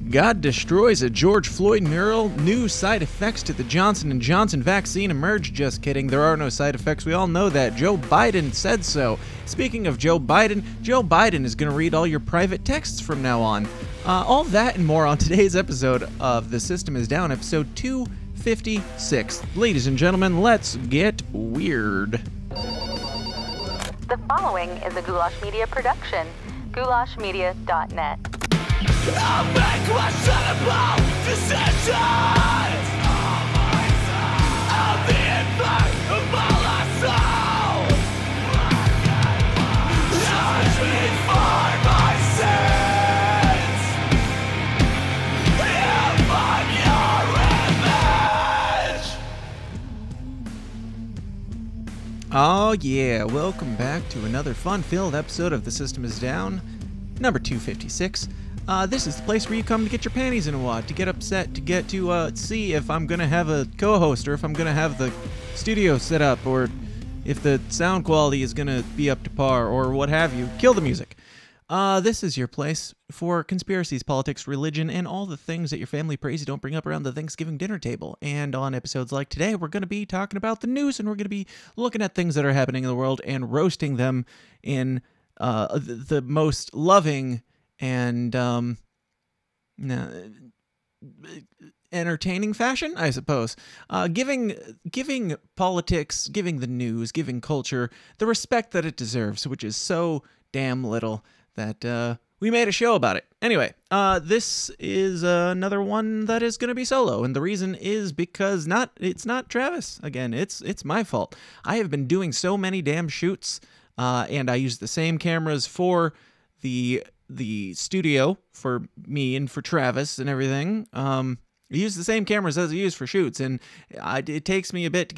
God destroys a George Floyd mural. New side effects to the Johnson & Johnson vaccine emerge. Just kidding, there are no side effects. We all know that. Joe Biden said so. Speaking of Joe Biden is going to read all your private texts from now on. All that and more on today's episode of The System is Down, episode 256. Ladies and gentlemen, let's get weird. The following is a Goulash Media production. goulashmedia.net. I'll make questionable decisions. I'll be invincible assault. Judge me for my sins. If I'm your image. Oh yeah, welcome back to another fun-filled episode of The System is Down, number 256. This is the place where you come to get your panties in a wad, to get upset, to get to see if I'm going to have a co-host, or if I'm going to have the studio set up, or if the sound quality is going to be up to par, or what have you. Kill the music. This is your place for conspiracies, politics, religion, and all the things that your family prays you don't bring up around the Thanksgiving dinner table. And on episodes like today, we're going to be talking about the news, and we're going to be looking at things that are happening in the world and roasting them in the most loving and entertaining fashion, I suppose. Giving politics, giving the news, giving culture the respect that it deserves, which is so damn little that we made a show about it. Anyway, this is another one that is going to be solo, and the reason is because it's not Travis. Again, it's my fault. I have been doing so many damn shoots, and I use the same cameras for the studio for me and for Travis and everything. I use the same cameras as I use for shoots, and it takes me a bit to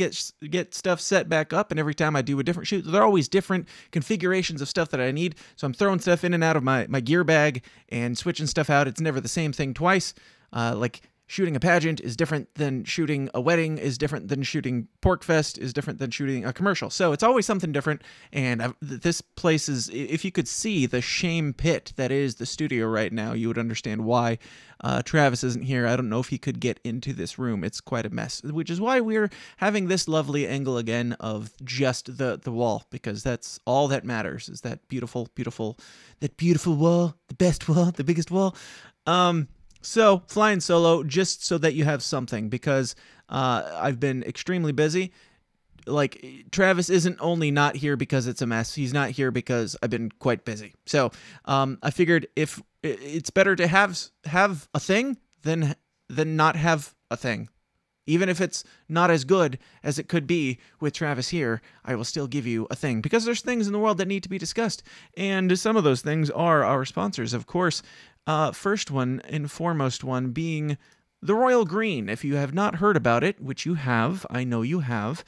get stuff set back up, and every time I do a different shoot, there are always different configurations of stuff that I need, so I'm throwing stuff in and out of my gear bag and switching stuff out. It's never the same thing twice. Like, shooting a pageant is different than shooting a wedding, is different than shooting Porkfest, is different than shooting a commercial. So it's always something different, and this place is, if you could see the shame pit that is the studio right now, you would understand why Travis isn't here. I don't know if he could get into this room. It's quite a mess, which is why we're having this lovely angle again of just the wall, because that's all that matters, is that beautiful wall, the best wall, the biggest wall. So, flying solo, just so that you have something, because I've been extremely busy. Like, Travis isn't only not here because it's a mess, he's not here because I've been quite busy. So, I figured if it's better to have a thing than not have a thing. Even if it's not as good as it could be with Travis here, I will still give you a thing, because there's things in the world that need to be discussed, and some of those things are our sponsors, of course. First one and foremost one being the Royal Green. If you have not heard about it, which you have, I know you have,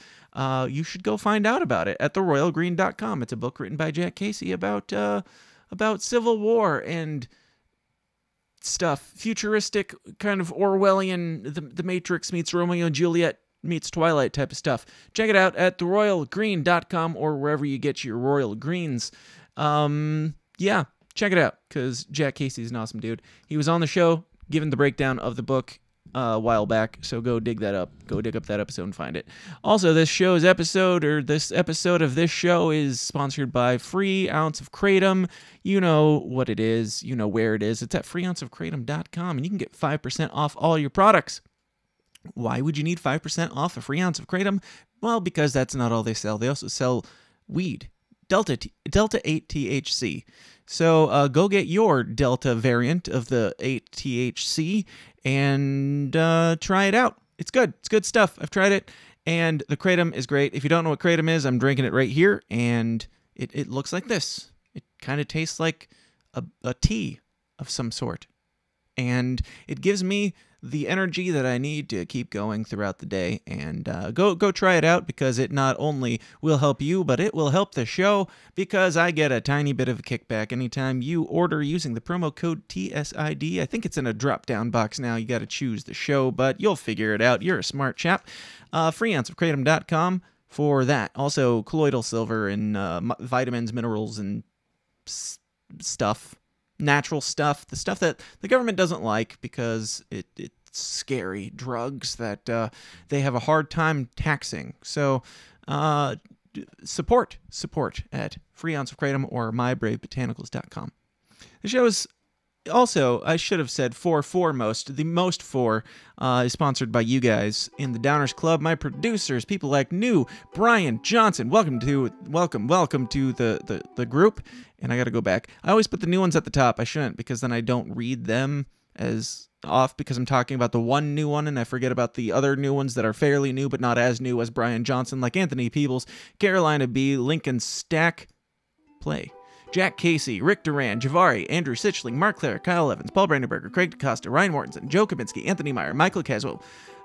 you should go find out about it at theroyalgreen.com. It's a book written by Jack Casey about Civil War and stuff, futuristic, kind of Orwellian, the Matrix meets Romeo and Juliet meets Twilight type of stuff. Check it out at theroyalgreen.com or wherever you get your Royal Greens. Yeah, check it out, because Jack Casey is an awesome dude. He was on the show giving the breakdown of the book a while back, so go dig that up. Go dig up that episode and find it. Also, this episode of this show is sponsored by Free Ounce of Kratom. You know what it is. You know where it is. It's at freeounceofkratom.com, and you can get 5% off all your products. Why would you need 5% off a Free Ounce of Kratom? Well, because that's not all they sell. They also sell weed. Delta 8 THC. So go get your Delta variant of the 8 THC and try it out. It's good. It's good stuff. I've tried it, and the Kratom is great. If you don't know what Kratom is, I'm drinking it right here, and it looks like this. It kind of tastes like a tea of some sort, and it gives me the energy that I need to keep going throughout the day. And go try it out, because it not only will help you, but it will help the show, because I get a tiny bit of a kickback anytime you order using the promo code TSID. I think it's in a drop-down box now. You got to choose the show, but you'll figure it out. You're a smart chap. freeounceofkratom.com for that. Also, colloidal silver and vitamins, minerals, and stuff. natural stuff, the stuff that the government doesn't like because it's scary, drugs that they have a hard time taxing. So support at Free Ounce of Kratom or myBraveBotanicals.com. The show is also, I should have said foremost, the most for is sponsored by you guys in the Downers Club, my producers, people like New, Brian Johnson. Welcome to the group. And I got to go back. I always put the new ones at the top. I shouldn't, because then I don't read them as off because I'm talking about the one new one and I forget about the other new ones that are fairly new but not as new as Brian Johnson, like Anthony Peebles, Carolina B, Lincoln Stack, Play, Jack Casey, Rick Duran, Javari, Andrew Sitchling, Mark Clare, Kyle Evans, Paul Brandenberger, Craig DaCosta, Ryan Mortensen, Joe Kabinski, Anthony Meyer, Michael Caswell,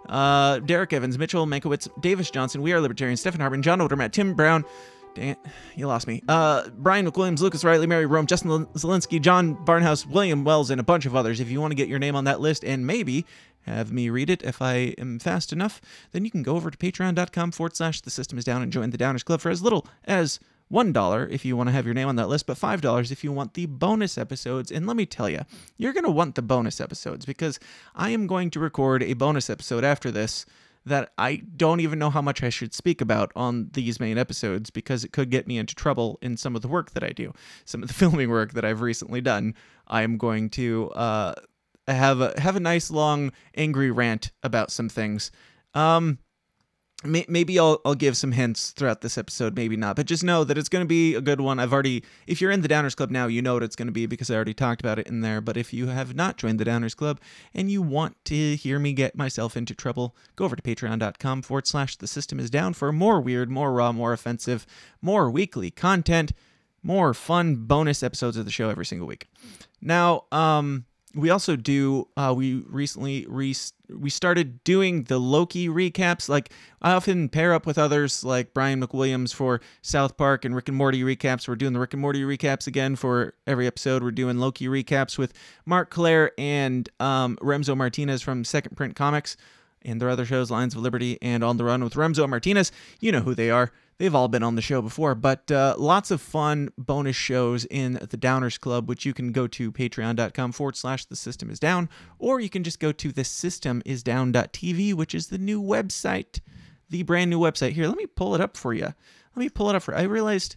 Derek Evans, Mitchell Mankiewicz, Davis Johnson, We Are Libertarians, Stephen Harbin, John Odermatt, Tim Brown, dang it, you lost me. Brian McWilliams, Lucas Riley, Mary Rome, Justin Zielinski, John Barnhouse, William Wells, and a bunch of others. If you want to get your name on that list and maybe have me read it if I am fast enough, then you can go over to patreon.com/The System Is Down and join the Downers Club for as little as $1 if you want to have your name on that list, but $5 if you want the bonus episodes. And let me tell you, you're going to want the bonus episodes because I am going to record a bonus episode after this that I don't even know how much I should speak about on these main episodes because it could get me into trouble in some of the work that I do. Some of the filming work that I've recently done, I am going to have a nice long angry rant about some things. Maybe I'll give some hints throughout this episode, maybe not, but just know that it's going to be a good one. If you're in the Downers Club now, you know what it's going to be because I already talked about it in there, but if you have not joined the Downers Club and you want to hear me get myself into trouble, go over to patreon.com/The System Is Down for more weird, more raw, more offensive, more weekly content, more fun bonus episodes of the show every single week. Now, we also do, we recently we started doing the Loki recaps. Like, I often pair up with others like Brian McWilliams for South Park and Rick and Morty recaps. We're doing the Rick and Morty recaps again for every episode. We're doing Loki recaps with Mark Clare and Remzo Martinez from Second Print Comics and their other shows, Lions of Liberty and On the Run with Remzo Martinez. You know who they are. They've all been on the show before, but lots of fun bonus shows in the Downers Club, which you can go to patreon.com/The System Is Down, or you can just go to thesystemisdown.tv, which is the new website, the brand new website. Here, let me pull it up for you. I realized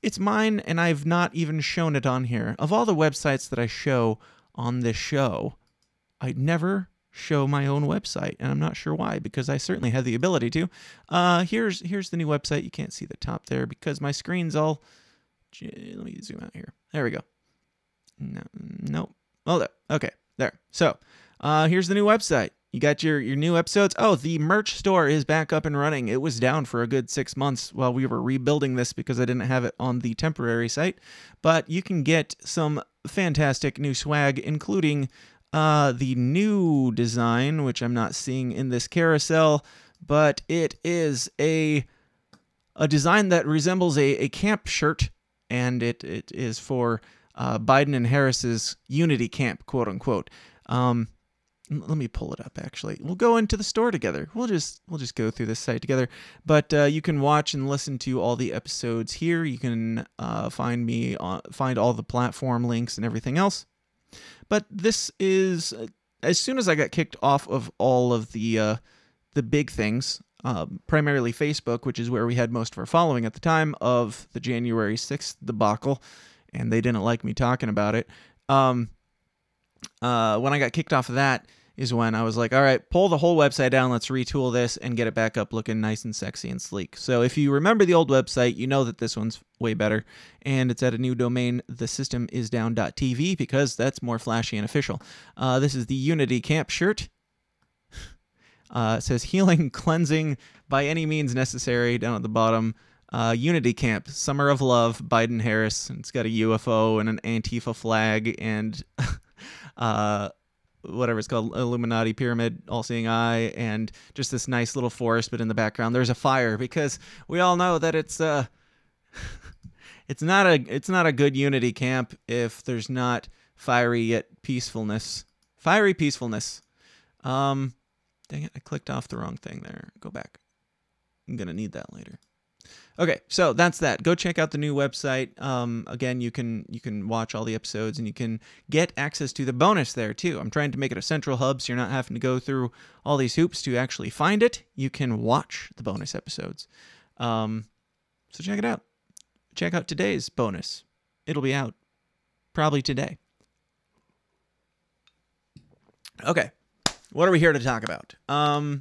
it's mine, and I've not even shown it on here. Of all the websites that I show on this show, I never show my own website, and I'm not sure why, because I certainly have the ability to. Here's the new website. You can't see the top there because my screen's all... Let me zoom out here. There we go. Nope. Oh, there. Okay, there. So, here's the new website. You got your new episodes. Oh, the merch store is back up and running. It was down for a good 6 months while we were rebuilding this because I didn't have it on the temporary site. But you can get some fantastic new swag, including the new design, which I'm not seeing in this carousel, but it is a design that resembles a camp shirt, and it is for Biden and Harris's unity camp, quote unquote. Let me pull it up, actually. We'll go into the store together. We'll just go through this site together. But you can watch and listen to all the episodes here. You can find all the platform links and everything else. But this is, as soon as I got kicked off of all of the big things, primarily Facebook, which is where we had most of our following at the time of the January 6th debacle, and they didn't like me talking about it. When I got kicked off of that is when I was like, all right, pull the whole website down, let's retool this and get it back up looking nice and sexy and sleek. So if you remember the old website, you know that this one's way better, and it's at a new domain, thesystemisdown.tv, because that's more flashy and official. This is the Unity Camp shirt. It says healing, cleansing by any means necessary down at the bottom. Unity Camp, Summer of Love, Biden Harris. It's got a UFO and an Antifa flag and whatever it's called, Illuminati pyramid, all-seeing eye, and just this nice little forest, but in the background there's a fire, because we all know that it's not a good unity camp if there's not fiery yet peacefulness. Fiery peacefulness. Dang it, I clicked off the wrong thing there. Go back. I'm gonna need that later. Okay, so that's that. Go check out the new website. Again, you can watch all the episodes, and you can get access to the bonus there too. I'm trying to make it a central hub, so you're not having to go through all these hoops to actually find it. You can watch the bonus episodes. So check it out. Check out today's bonus. It'll be out probably today. Okay, what are we here to talk about?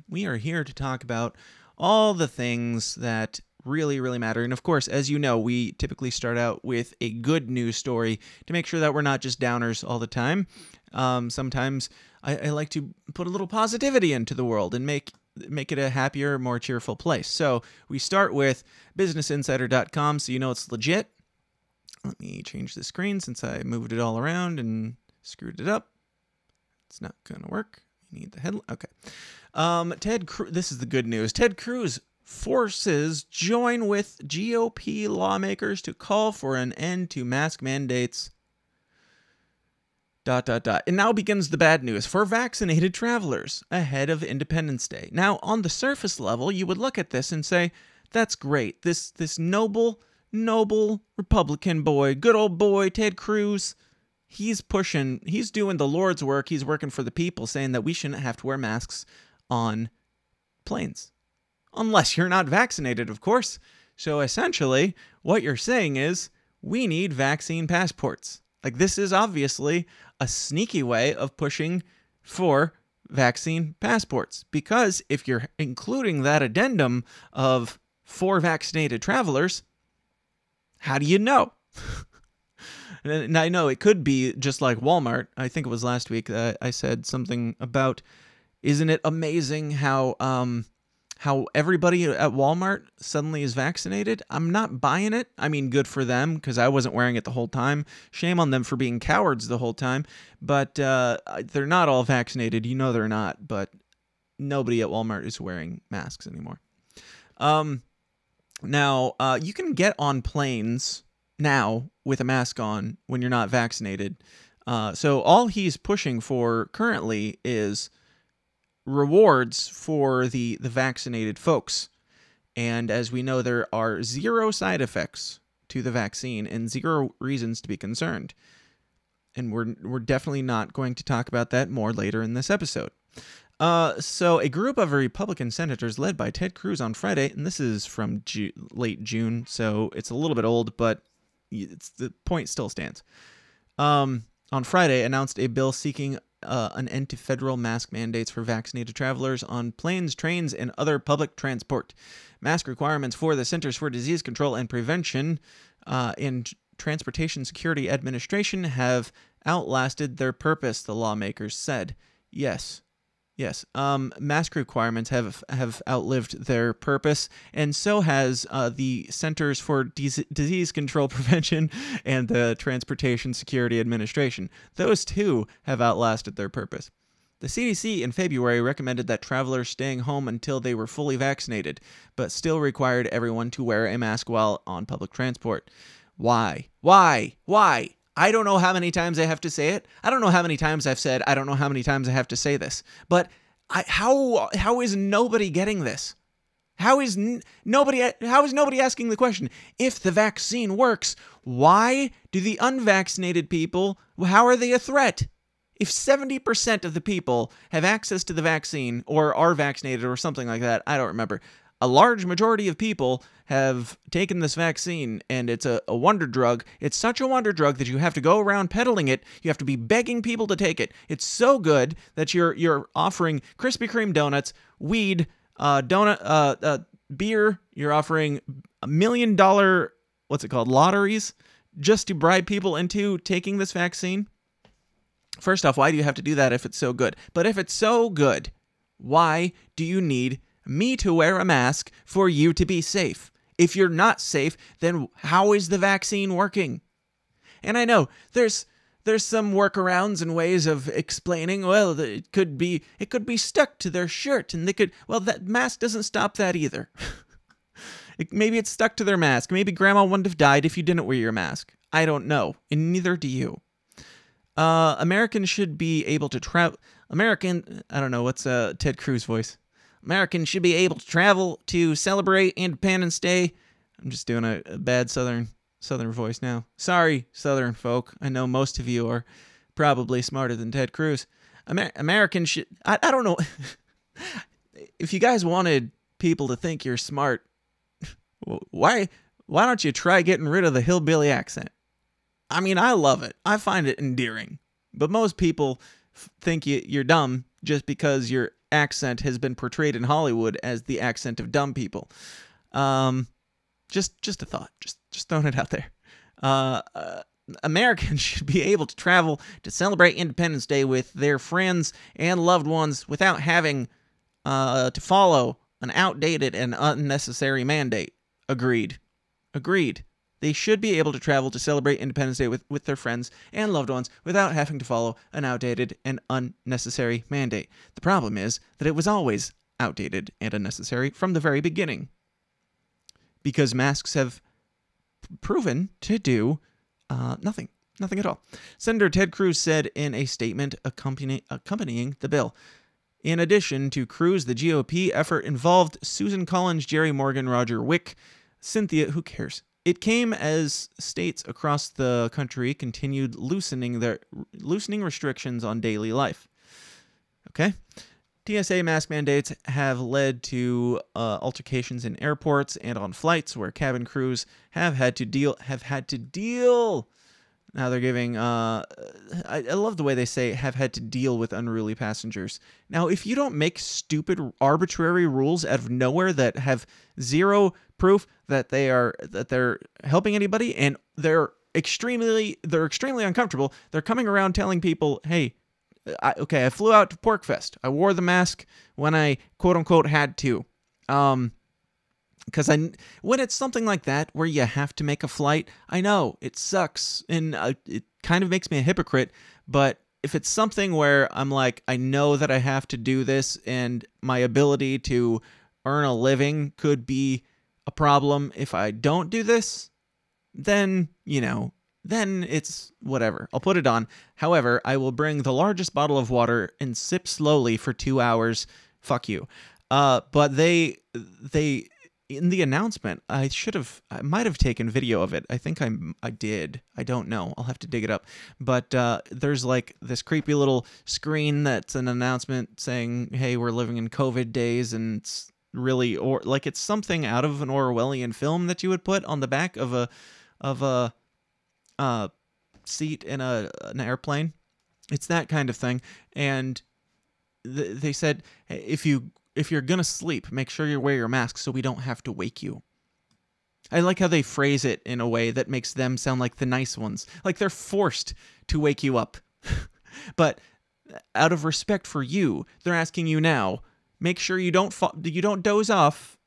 We are here to talk about all the things that really, really matter. And of course, as you know, we typically start out with a good news story to make sure that we're not just downers all the time. Sometimes I like to put a little positivity into the world and make it a happier, more cheerful place. So we start with businessinsider.com, so you know it's legit. Let me change the screen since I moved it all around and screwed it up. It's not going to work. You need the headline. Okay. This is the good news. Ted Cruz forces join with GOP lawmakers to call for an end to mask mandates. ... And now begins the bad news for vaccinated travelers ahead of Independence Day. Now, on the surface level, you would look at this and say, that's great. This noble Republican boy, good old boy, Ted Cruz, he's doing the Lord's work. He's working for the people, saying that we shouldn't have to wear masks on planes. Unless you're not vaccinated, of course. So essentially, what you're saying is, we need vaccine passports. Like, this is obviously a sneaky way of pushing for vaccine passports. Because if you're including that addendum of for vaccinated travelers, how do you know? And I know it could be just like Walmart. I think it was last week that I said something about, isn't it amazing how everybody at Walmart suddenly is vaccinated? I'm not buying it. I mean, good for them, because I wasn't wearing it the whole time. Shame on them for being cowards the whole time. But they're not all vaccinated. You know they're not. But nobody at Walmart is wearing masks anymore. Now, you can get on planes now with a mask on when you're not vaccinated. So all he's pushing for currently is rewards for the vaccinated folks. And as we know, there are 0 side effects to the vaccine and 0 reasons to be concerned. And we're definitely not going to talk about that more later in this episode. So a group of Republican senators led by Ted Cruz on Friday, and this is from late June, so it's a little bit old, but the point still stands. On Friday, announced a bill seeking an end to federal mask mandates for vaccinated travelers on planes, trains, and other public transport. Mask requirements for the Centers for Disease Control and Prevention and Transportation Security Administration have outlasted their purpose, the lawmakers said. Yes. Mask requirements have outlived their purpose, and so has the Centers for Disease Control Prevention and the Transportation Security Administration. Those two have outlasted their purpose. The CDC in February recommended that travelers staying home until they were fully vaccinated, but still required everyone to wear a mask while on public transport. Why? I don't know how many times I have to say it. I don't know how many times I've said, I don't know how many times I have to say this. But how is nobody getting this? How is nobody asking the question? If the vaccine works, why do the unvaccinated people, how are they a threat? If 70% of the people have access to the vaccine or are vaccinated or something like that, I don't remember. A large majority of people have taken this vaccine, and it's a wonder drug. It's such a wonder drug that you have to go around peddling it. You have to be begging people to take it. It's so good that you're offering Krispy Kreme donuts, weed, beer. You're offering $1 million, lotteries, just to bribe people into taking this vaccine. First off, why do you have to do that if it's so good? But if it's so good, why do you need me to wear a mask for you to be safe? If you're not safe, then how is the vaccine working? And I know there's some workarounds and ways of explaining, well, it could be stuck to their shirt, and that mask doesn't stop that either. Maybe it's stuck to their mask. Maybe grandma wouldn't have died if you didn't wear your mask. I don't know, and neither do you. Americans should be able to travel. I don't know, what's Ted Cruz voice? Americans should be able to travel to celebrate Independence Day I'm just doing a bad southern voice now. Sorry, southern folk. I know most of you are probably smarter than Ted Cruz. Americans should... I don't know. If you guys wanted people to think you're smart, why don't you try getting rid of the hillbilly accent? I mean, I love it. I find it endearing. But most people think you're dumb just because your accent has been portrayed in Hollywood as the accent of dumb people. Just a thought. Just throwing it out there. Americans should be able to travel to celebrate Independence Day with their friends and loved ones without having to follow an outdated and unnecessary mandate. Agreed. They should be able to travel to celebrate Independence Day with their friends and loved ones without having to follow an outdated and unnecessary mandate. The problem is that it was always outdated and unnecessary from the very beginning, because masks have proven to do nothing at all. Senator Ted Cruz said in a statement accompanying the bill. In addition to Cruz, the GOP effort involved Susan Collins, Jerry Morgan, Roger Wick, Cynthia, who cares? It came as states across the country continued loosening restrictions on daily life. Okay? TSA mask mandates have led to altercations in airports and on flights where cabin crews have had to deal. Now they're giving, I love the way they say have had to deal with unruly passengers. Now, if you don't make stupid, arbitrary rules out of nowhere that have zero proof that they're helping anybody, and they're extremely uncomfortable, they're coming around telling people, hey, I flew out to Porkfest. I wore the mask when I quote unquote had to. Because when it's something like that where you have to make a flight, I know it sucks and it kind of makes me a hypocrite. But if it's something where I'm like, I know that I have to do this and my ability to earn a living could be a problem if I don't do this, then, then it's whatever. I'll put it on. However, I will bring the largest bottle of water and sip slowly for 2 hours. Fuck you. But they in the announcement, I might have taken video of it. I think I did. I don't know. I'll have to dig it up. But there's like this creepy little screen that's an announcement saying, "Hey, we're living in COVID days," and it's really like it's something out of an Orwellian film that you would put on the back of a seat in an airplane. It's that kind of thing. And they said, hey, if you're gonna sleep, make sure you wear your mask so we don't have to wake you. I like how they phrase it in a way that makes them sound like the nice ones, like they're forced to wake you up. But out of respect for you, they're asking you now, make sure you don't doze off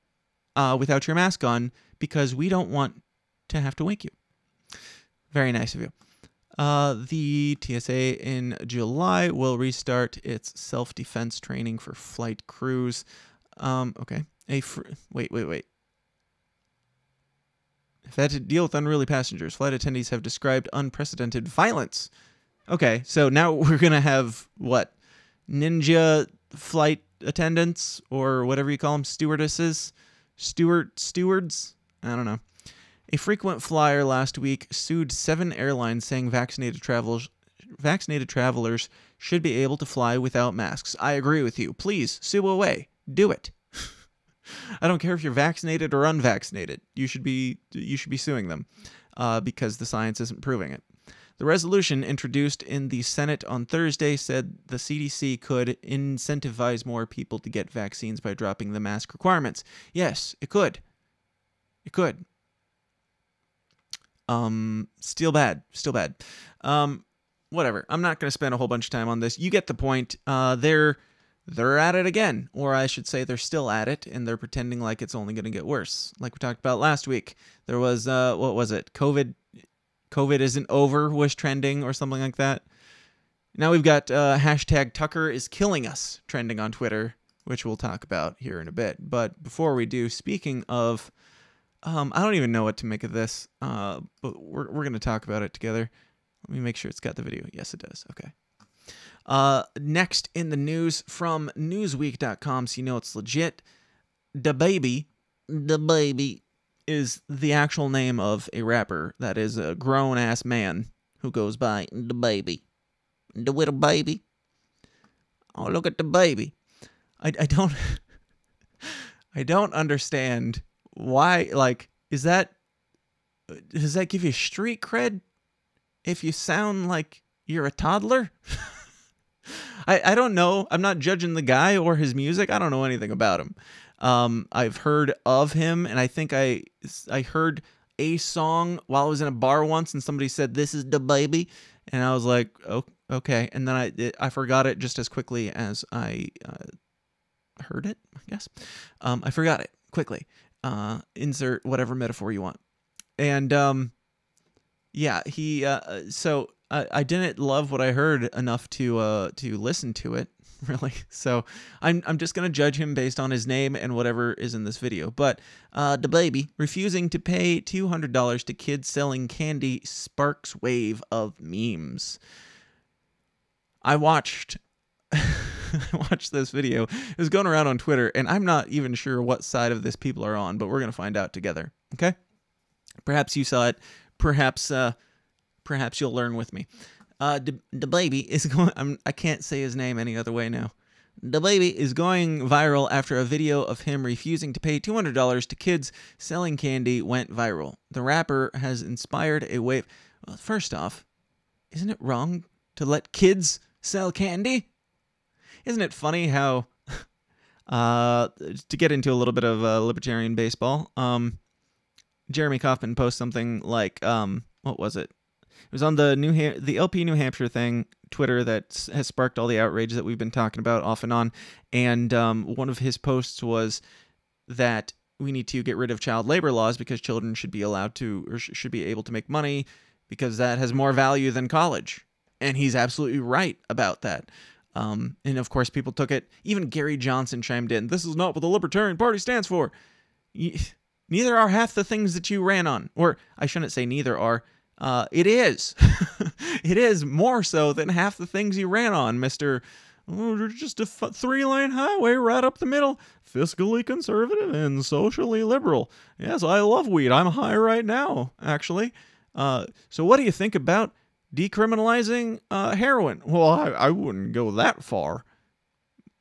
without your mask on, because we don't want to have to wake you. Very nice of you. The TSA in July will restart its self-defense training for flight crews. Okay. Wait. If they had to deal with unruly passengers, flight attendees have described unprecedented violence. Okay, so now we're going to have, what, ninja flight attendants, or whatever you call them, stewardesses? Stewards? I don't know. A frequent flyer last week sued 7 airlines saying vaccinated travelers should be able to fly without masks. I agree with you. Please, sue away. Do it. I don't care if you're vaccinated or unvaccinated. You should be suing them because the science isn't proving it. The resolution introduced in the Senate on Thursday said the CDC could incentivize more people to get vaccines by dropping the mask requirements. Yes, it could. It could. Still bad. Whatever. I'm not going to spend a whole bunch of time on this. You get the point. They're at it again, or I should say they're still at it, and they're pretending like it's only going to get worse. Like we talked about last week, there was, what was it? COVID isn't over was trending or something like that. Now we've got hashtag Tucker is killing us trending on Twitter, which we'll talk about here in a bit. But before we do, speaking of, I don't even know what to make of this, but we're going to talk about it together. Let me make sure it's got the video. Yes, it does. Okay. Next in the news from Newsweek.com, so you know it's legit. DaBaby is the actual name of a rapper that is a grown-ass man who goes by DaBaby. The little baby. Oh, look at the baby. I don't I don't understand why, like, does that give you street cred if you sound like you're a toddler? I don't know. I'm not judging the guy or his music. I don't know anything about him. I've heard of him, and I think I heard a song while I was in a bar once, and somebody said, "This is DaBaby," and I was like, "Oh, okay." And then I forgot it just as quickly as I heard it, I guess. I forgot it quickly. Insert whatever metaphor you want. And yeah, he so I didn't love what I heard enough to listen to it, really. So I'm just gonna judge him based on his name and whatever is in this video. But DaBaby refusing to pay $200 to kids selling candy sparks wave of memes. I watched this video. It was going around on Twitter, and I'm not even sure what side of this people are on, but we're gonna find out together. Okay? Perhaps you saw it. Perhaps you'll learn with me. DaBaby is going. I can't say his name any other way now. DaBaby is going viral after a video of him refusing to pay $200 to kids selling candy went viral. The rapper has inspired a wave. Well, first off, isn't it wrong to let kids sell candy? Isn't it funny how, to get into a little bit of libertarian baseball, Jeremy Kauffman posts something like, what was it? It was on the LP New Hampshire thing, Twitter, that has sparked all the outrage that we've been talking about off and on. And one of his posts was that we need to get rid of child labor laws because children should be allowed to, or should be able to make money because that has more value than college. And he's absolutely right about that. And of course, people took it. Even Gary Johnson chimed in. This is not what the Libertarian Party stands for. Neither are half the things that you ran on. Or I shouldn't say neither are. It is. It is more so than half the things you ran on, Mr. Oh, just a three-lane highway right up the middle. Fiscally conservative and socially liberal. Yes, I love weed. I'm high right now, actually. So what do you think about decriminalizing heroin? Well, I wouldn't go that far.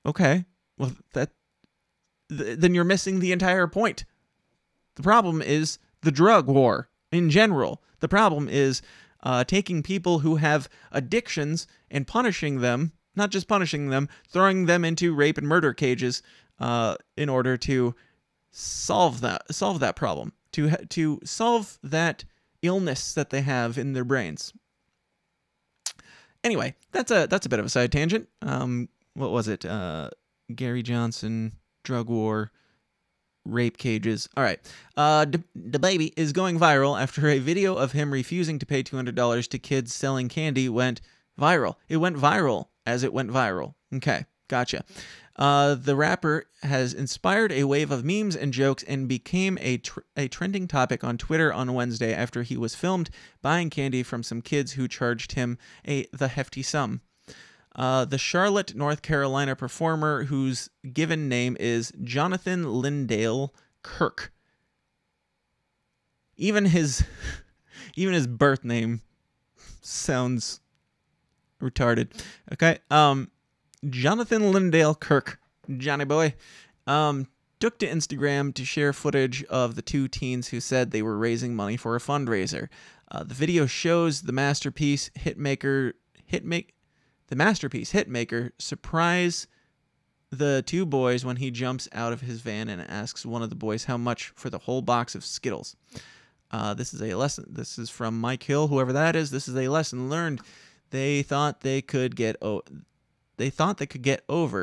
Okay. Well, then you're missing the entire point. The problem is the drug war in general. The problem is taking people who have addictions and punishing them, not just punishing them, throwing them into rape and murder cages in order to solve that problem, to solve that illness that they have in their brains. Anyway, that's a bit of a side tangent. What was it? Gary Johnson, drug war, rape cages. All right. DaBaby is going viral after a video of him refusing to pay $200 to kids selling candy went viral. It went viral as it went viral. Okay, gotcha. The rapper has inspired a wave of memes and jokes and became a trending topic on Twitter on Wednesday after he was filmed buying candy from some kids who charged him the hefty sum. The Charlotte, North Carolina performer, whose given name is Jonathan Lindale Kirk. Even his birth name sounds retarded. Okay. Jonathan Lindale Kirk, Johnny boy, took to Instagram to share footage of the two teens who said they were raising money for a fundraiser. The video shows the masterpiece hitmaker surprise the two boys when he jumps out of his van and asks one of the boys how much for the whole box of Skittles. This is a lesson. This is from Mike Hill, whoever that is. This is a lesson learned. They thought they could get over.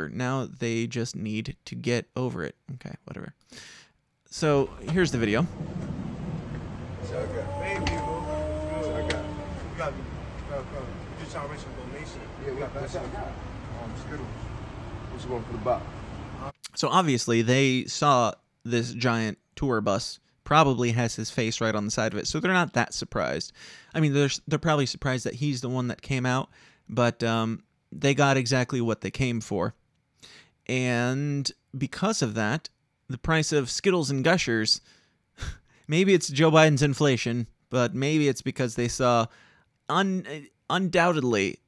Now they just need to get over it. Okay, whatever. So here's the video. So I got baby, so I got. You got just trying to raise some donation. Yeah, we got that. Skittles. What's going for the box? So obviously they saw this giant tour bus. Probably has his face right on the side of it, so they're not that surprised. I mean, they're probably surprised that he's the one that came out, but they got exactly what they came for. And because of that, the price of Skittles and Gushers maybe it's Joe Biden's inflation, but maybe it's because they saw undoubtedly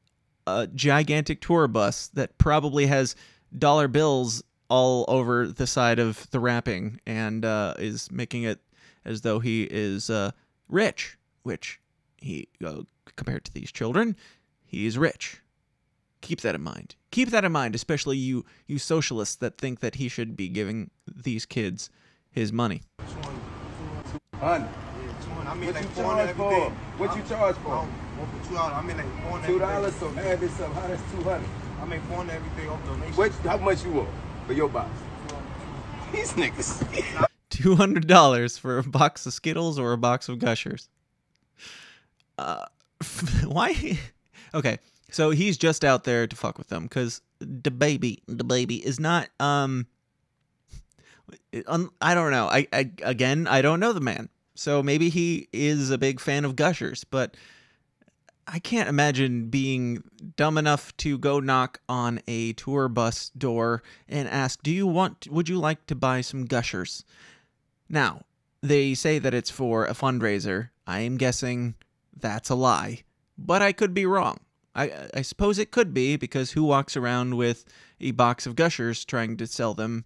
a gigantic tour bus that probably has dollar bills all over the side of the wrapping and is making it as though he is rich, which he, compared to these children, he is rich. Keep that in mind. Keep that in mind, especially you socialists that think that he should be giving these kids his money. 100. I mean, like $400 every day. What you charge for? $2. I mean, like $400. So add this up. How that's $200? I make $400 every day off donation. How much you want for your box? These niggas. $200 for a box of Skittles or a box of Gushers. Why? Okay, so he's just out there to fuck with them because DaBaby is not. I don't know. I don't know the man, so maybe he is a big fan of Gushers, but I can't imagine being dumb enough to go knock on a tour bus door and ask, would you like to buy some Gushers? Now, they say that it's for a fundraiser. I am guessing that's a lie, but I could be wrong. I suppose it could be, because who walks around with a box of Gushers trying to sell them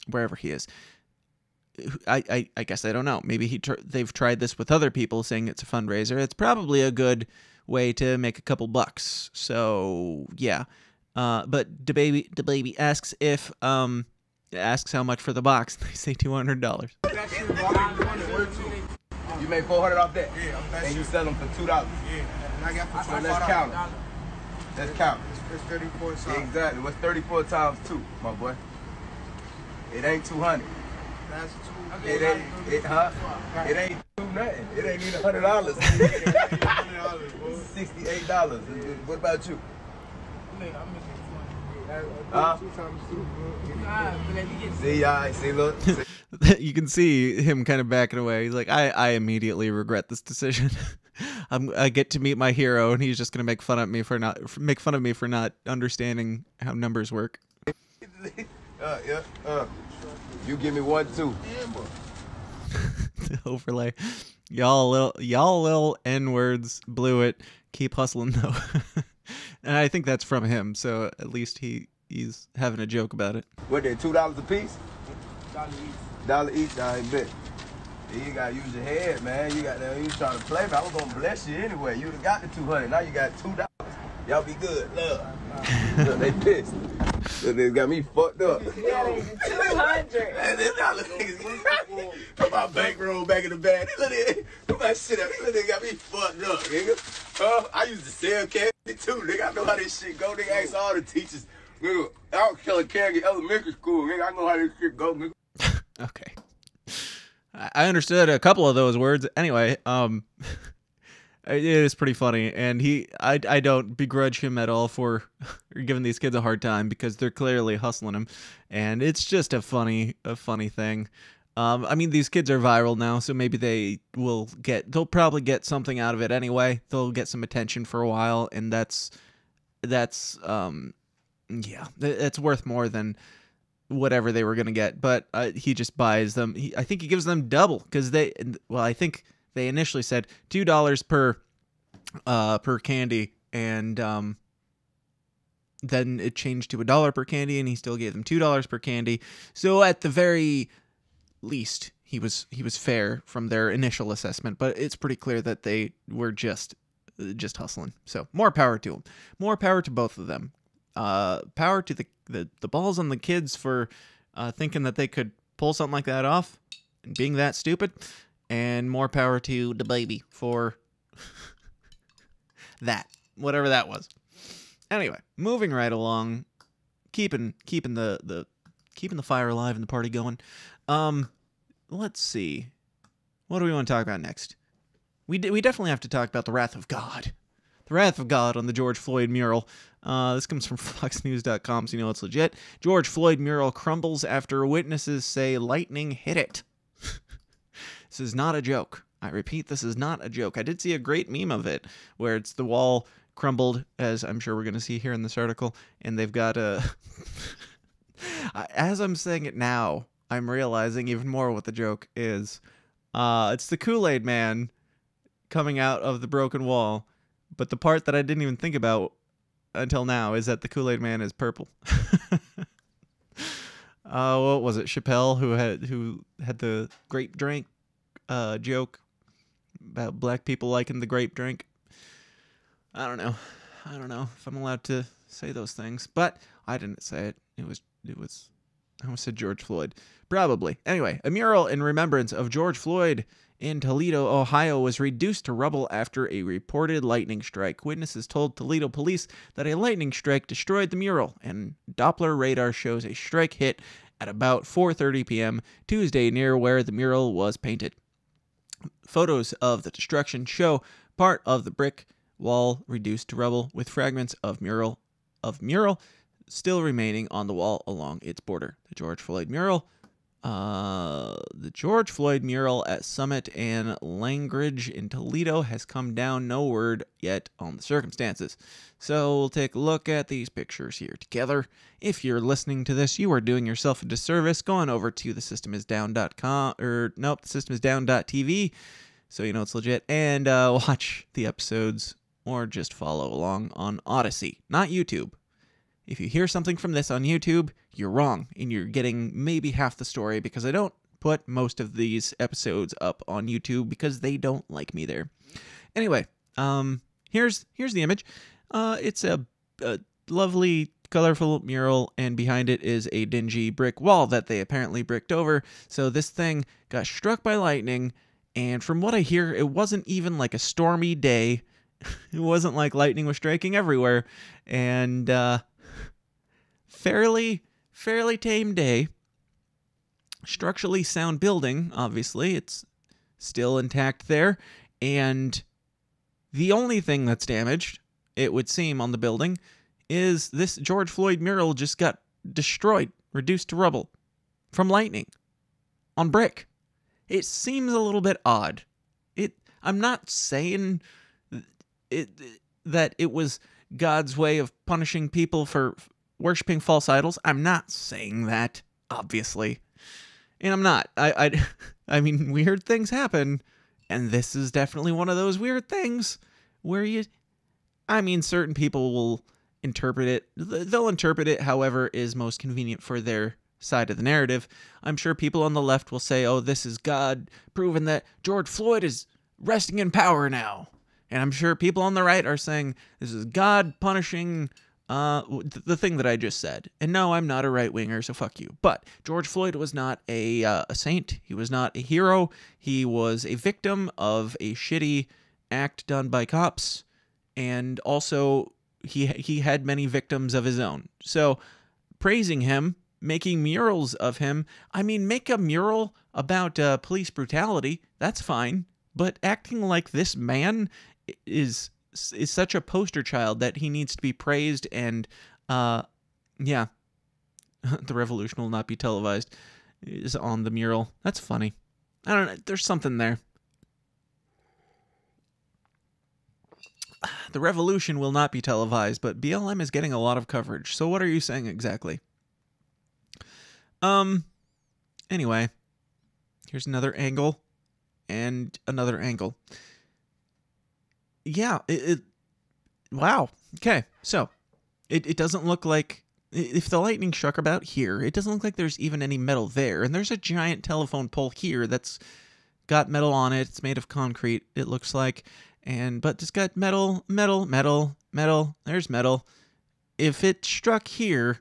wherever he is? I guess I don't know. Maybe they've tried this with other people, saying it's a fundraiser. It's probably a good way to make a couple bucks. So yeah, but DaBaby asks asks how much for the box. They say $200. You made $400 off that? Yeah, and you sell them for $2? Yeah, and I got for $25. Let's count it. Let's count it. It's 34 times. Exactly. What's 34 times 2, my boy? It ain't 200. That's 2. It ain't, It ain't 2 nothing. It ain't even $100. $68. What about you? See, look. You can see him kind of backing away. He's like, I immediately regret this decision. I get to meet my hero, and he's just gonna make fun of me for not understanding how numbers work. You give me 1, 2. The overlay. Y'all little N-words blew it. Keep hustling though. And I think that's from him, so at least he's having a joke about it. What, they $2 a piece? $1 each, I bet. You gotta use your head, man. You trying to play, but I was gonna bless you anyway. You'd have got the $200. Now you got $2. Y'all be good. Love. Look, they pissed. Look, they got me fucked up. Yeah, they 200. Man, this dollar niggas. Put my bankroll back in the bag. Put my shit up. They got me fucked up, nigga. I used to sell candy too, nigga. I know how this shit go. Nigga, ask all the teachers. Nigga, I was selling candy in elementary school, nigga. I know how this shit go, nigga. Okay. I understood a couple of those words. Anyway, it is pretty funny, and I don't begrudge him at all for giving these kids a hard time, because they're clearly hustling him, and it's just a funny thing. I mean, these kids are viral now, so maybe they'll probably get something out of it anyway. They'll get some attention for a while, and that's worth more than whatever they were gonna get. But he just buys them. I think he gives them double, because I think they initially said $2 per candy, and then it changed to $1 per candy, and he still gave them $2 per candy. So at the very least, he was fair from their initial assessment. But it's pretty clear that they were just hustling. So more power to them. More power to both of them. Power to the balls on the kids for thinking that they could pull something like that off and being that stupid. And more power to DaBaby for that, whatever that was. Anyway, moving right along, keeping the fire alive and the party going. Let's see, what do we want to talk about next? We definitely have to talk about the wrath of God. The wrath of God on the George Floyd mural. This comes from FoxNews.com, so you know it's legit. George Floyd mural crumbles after witnesses say lightning hit it. This is not a joke. I repeat, this is not a joke. I did see a great meme of it, where it's the wall crumbled, as I'm sure we're going to see here in this article, and they've got a... As I'm saying it now, I'm realizing even more what the joke is. It's the Kool-Aid Man coming out of the broken wall. But the part that I didn't even think about until now is that the Kool-Aid Man is purple. What was it? Chappelle who had the grape drink joke about black people liking the grape drink. I don't know if I'm allowed to say those things, but I didn't say it. It was I almost said George Floyd. Probably. Anyway, a mural in remembrance of George Floyd in Toledo, Ohio, was reduced to rubble after a reported lightning strike. Witnesses told Toledo police that a lightning strike destroyed the mural, and Doppler radar shows a strike hit at about 4:30 p.m. Tuesday near where the mural was painted. Photos of the destruction show part of the brick wall reduced to rubble, with fragments of mural still remaining on the wall along its border. The George Floyd mural at Summit and Langridge in Toledo has come down. No word yet on the circumstances. So we'll take a look at these pictures here together. If you're listening to this, you are doing yourself a disservice going over to thesystemisdown.com thesystemisdown.tv, so you know it's legit, and watch the episodes or just follow along on Odyssey, not YouTube. If you hear something from this on YouTube, you're wrong, and you're getting maybe half the story, because I don't put most of these episodes up on YouTube because they don't like me there. Anyway, here's the image. It's a lovely, colorful mural, and behind it is a dingy brick wall that they apparently bricked over. So this thing got struck by lightning, and from what I hear, it wasn't even like a stormy day. It wasn't like lightning was striking everywhere, and fairly tame day. Structurally sound building, obviously. It's still intact there. And the only thing that's damaged, it would seem, on the building is this George Floyd mural just got destroyed, reduced to rubble from lightning on brick. It seems a little bit odd. I'm not saying that it was God's way of punishing people for worshiping false idols. I'm not saying that, obviously. And I'm not. I mean, weird things happen, and this is definitely one of those weird things where certain people will interpret it. They'll interpret it however is most convenient for their side of the narrative. I'm sure people on the left will say, oh, this is God proving that George Floyd is resting in power now. And I'm sure people on the right are saying this is God punishing the thing that I just said. And no, I'm not a right-winger, so fuck you. But George Floyd was not a saint. He was not a hero. He was a victim of a shitty act done by cops. And also, he had many victims of his own. So, praising him, making murals of him, make a mural about police brutality, that's fine. But acting like this man is such a poster child that he needs to be praised, and the revolution will not be televised is on the mural. That's funny. I don't know, there's something there. The revolution will not be televised, but BLM is getting a lot of coverage. So what are you saying exactly? Anyway, here's another angle and another angle. Yeah, wow. Okay, so it doesn't look like, if the lightning struck about here, it doesn't look like there's even any metal there. And there's a giant telephone pole here that's got metal on it. It's made of concrete, it looks like. But it's got metal. There's metal. If it struck here,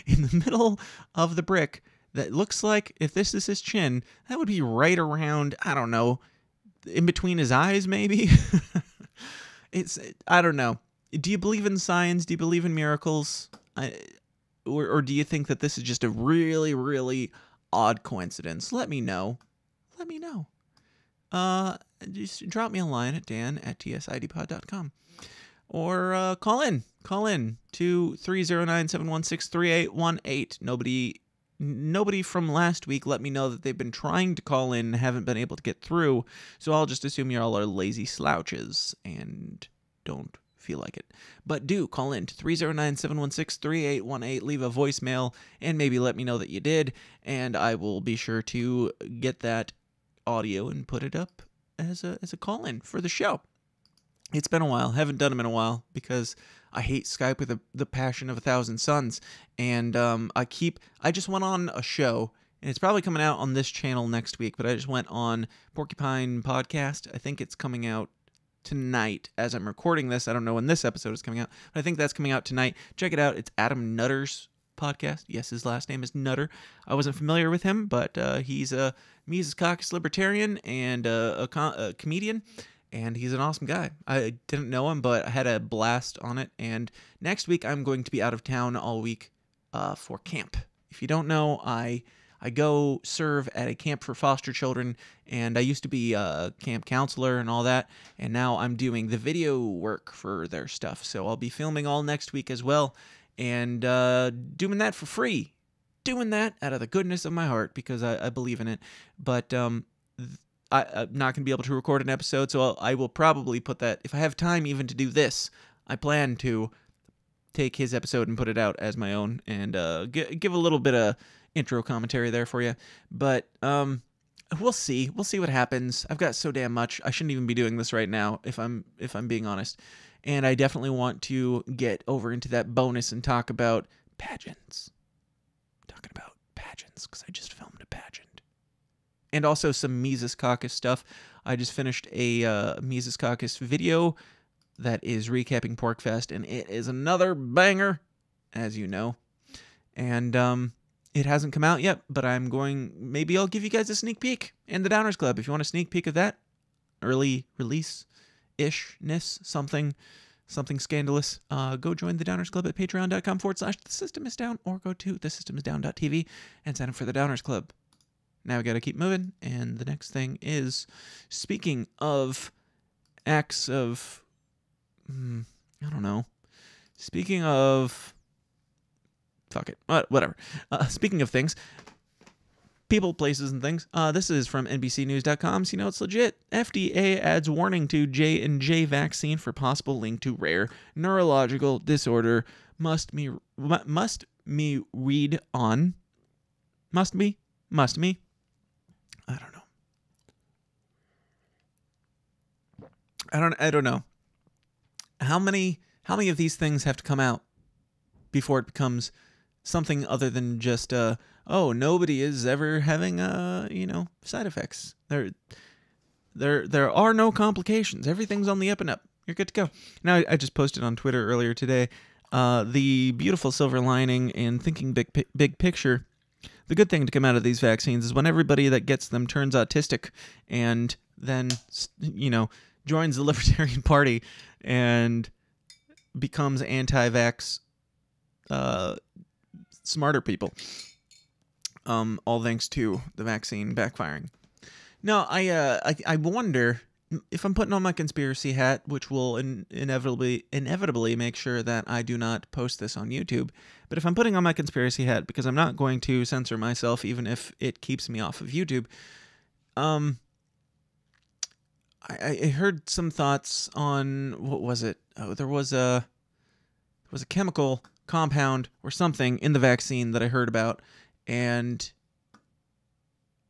in the middle of the brick, that looks like, if this is his chin, that would be right around, I don't know, in between his eyes, maybe? I don't know. Do you believe in signs? Do you believe in miracles? Or do you think that this is just a really, really odd coincidence? Let me know. Just drop me a line at dan@tsidpod.com. Or call in to 309-716-3818. Nobody from last week let me know that they've been trying to call in and haven't been able to get through, so I'll just assume you all are lazy slouches and don't feel like it. But do call in to 309-716-3818, leave a voicemail, and maybe let me know that you did, and I will be sure to get that audio and put it up as a call-in for the show. It's been a while. Haven't done them in a while because I hate Skype with the passion of 1,000 suns. And I just went on a show, and it's probably coming out on this channel next week, but I just went on Porcupine Podcast. I think it's coming out tonight as I'm recording this. I don't know when this episode is coming out, but I think that's coming out tonight. Check it out. It's Adam Nutter's podcast. Yes, his last name is Nutter. I wasn't familiar with him, but he's a Mises Caucus libertarian and a comedian. And he's an awesome guy. I didn't know him, but I had a blast on it. And next week, I'm going to be out of town all week for camp. If you don't know, I go serve at a camp for foster children, and I used to be a camp counselor and all that, and now I'm doing the video work for their stuff. So I'll be filming all next week as well, and doing that for free. Doing that out of the goodness of my heart, because I believe in it. But I'm not going to be able to record an episode, so I will probably put that, if I have time even to do this, I plan to take his episode and put it out as my own, and give a little bit of intro commentary there for you. But we'll see. We'll see what happens. I've got so damn much. I shouldn't even be doing this right now, if I'm being honest. And I definitely want to get over into that bonus and talk about pageants. Talking about pageants, because I just filmed a pageant. And also some Mises Caucus stuff. I just finished a Mises Caucus video that is recapping PorcFest, and it is another banger, as you know. And it hasn't come out yet, but maybe I'll give you guys a sneak peek in the Downers Club. If you want a sneak peek of that, early release-ishness, something scandalous, go join the Downers Club at patreon.com/thesystemIsDown, or go to thesystemIsDown.tv and sign up for the Downers Club. Now we got to keep moving, and the next thing is, speaking of acts of, I don't know, speaking of, fuck it, whatever, speaking of things, people, places, and things, this is from NBCnews.com, so you know it's legit. FDA adds warning to J&J vaccine for possible link to rare neurological disorder. Must me read on? Must me? I don't know. How many of these things have to come out before it becomes something other than just nobody is ever having side effects. There are no complications. Everything's on the up and up. You're good to go. Now I just posted on Twitter earlier today the beautiful silver lining in thinking big picture. The good thing to come out of these vaccines is when everybody that gets them turns autistic and then, joins the Libertarian Party and becomes anti-vax, smarter people. All thanks to the vaccine backfiring. No, I wonder if I'm putting on my conspiracy hat, which will inevitably make sure that I do not post this on YouTube. But if I'm putting on my conspiracy hat, because I'm not going to censor myself, even if it keeps me off of YouTube, I heard some thoughts on, what was it? Oh, there was a chemical compound or something in the vaccine that I heard about, and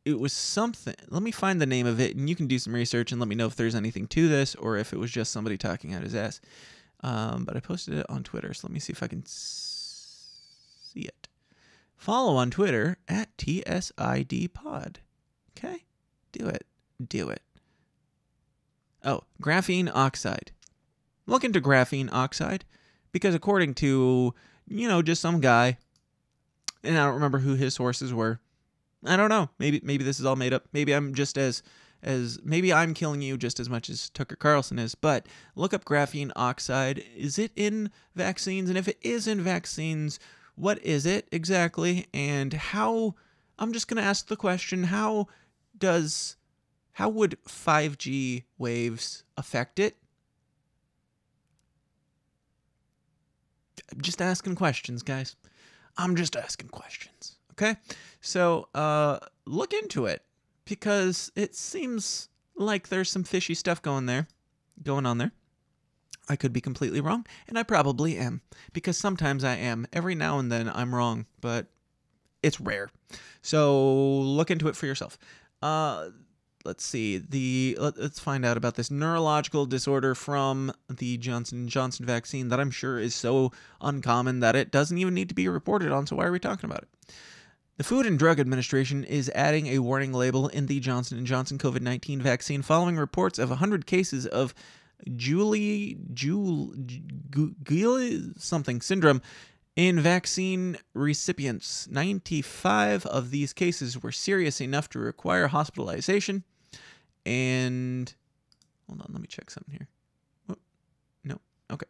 it was something. Let me find the name of it, and you can do some research and let me know if there's anything to this or if it was just somebody talking out his ass. But I posted it on Twitter, so let me see if I can see it. Follow on Twitter at TSIDpod. Okay? Do it. Oh, graphene oxide. Look into graphene oxide, because according to, just some guy, and I don't remember who his sources were. I don't know. Maybe this is all made up. Maybe I'm just maybe I'm killing you just as much as Tucker Carlson is. But look up graphene oxide. Is it in vaccines? And if it is in vaccines, what is it exactly? And how? I'm just gonna ask the question: how would 5G waves affect it? I'm just asking questions, guys. I'm just asking questions. Okay? So, look into it, because it seems like there's some fishy stuff going on there. I could be completely wrong, and I probably am, because sometimes I am. Every now and then I'm wrong, but it's rare. So look into it for yourself. Let's see. Let's find out about this neurological disorder from the Johnson & Johnson vaccine that I'm sure is so uncommon that it doesn't even need to be reported on, so why are we talking about it? The Food and Drug Administration is adding a warning label in the Johnson & Johnson COVID-19 vaccine following reports of 100 cases of Guillain something syndrome in vaccine recipients. 95 of these cases were serious enough to require hospitalization. And hold on, let me check something here. Oh, no, okay.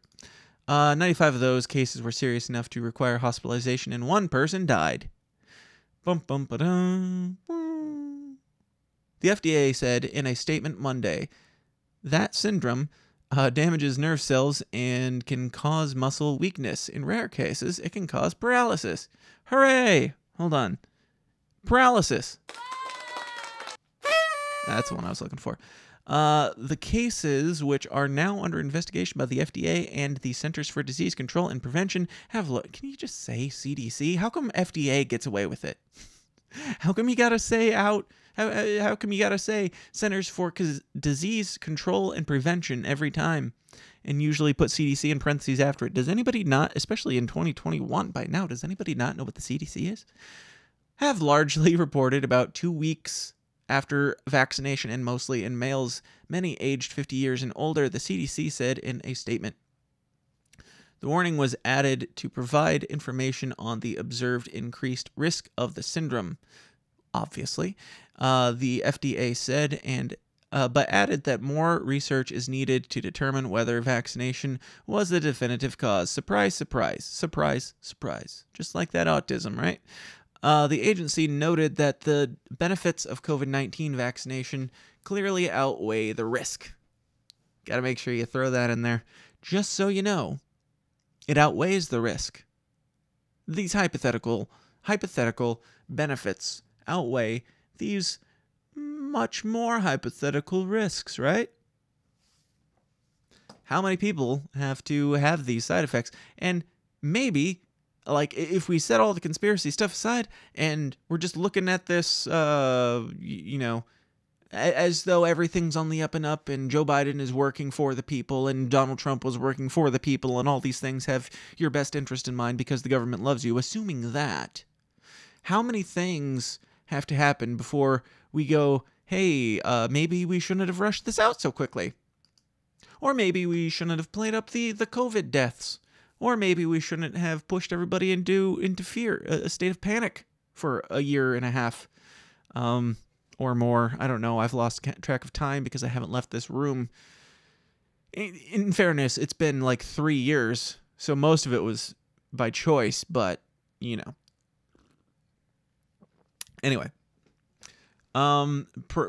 95 of those cases were serious enough to require hospitalization, and one person died. Bum, bum, ba-dum. The FDA said in a statement Monday that syndrome damages nerve cells and can cause muscle weakness. In rare cases, it can cause paralysis. Hooray! Hold on. Paralysis. That's the one I was looking for. The cases, which are now under investigation by the FDA and the Centers for Disease Control and Prevention, can you just say CDC? How come FDA gets away with it? How come you gotta say how come you gotta say Centers for Disease Control and Prevention every time, and usually put CDC in parentheses after it? Does anybody not, especially in 2021 by now, does anybody not know what the CDC is? Have largely reported about 2 weeks after vaccination, and mostly in males, many aged 50 years and older, the CDC said in a statement. The warning was added to provide information on the observed increased risk of the syndrome. Obviously, the FDA said, but added that more research is needed to determine whether vaccination was the definitive cause. Surprise, surprise, surprise, surprise. Just like that autism, right? The agency noted that the benefits of COVID-19 vaccination clearly outweigh the risk. Got to make sure you throw that in there, just so you know. It outweighs the risk. These hypothetical benefits outweigh these much more hypothetical risks, right? How many people have to have these side effects? And maybe, like, if we set all the conspiracy stuff aside and we're just looking at this, as though everything's on the up and up and Joe Biden is working for the people and Donald Trump was working for the people and all these things have your best interest in mind because the government loves you, assuming that, how many things have to happen before we go, hey, maybe we shouldn't have rushed this out so quickly? Or maybe we shouldn't have played up the COVID deaths. Or maybe we shouldn't have pushed everybody into fear, a state of panic for a year and a half or more. I don't know. I've lost track of time because I haven't left this room. In fairness, it's been like 3 years, so most of it was by choice, but, you know. Anyway,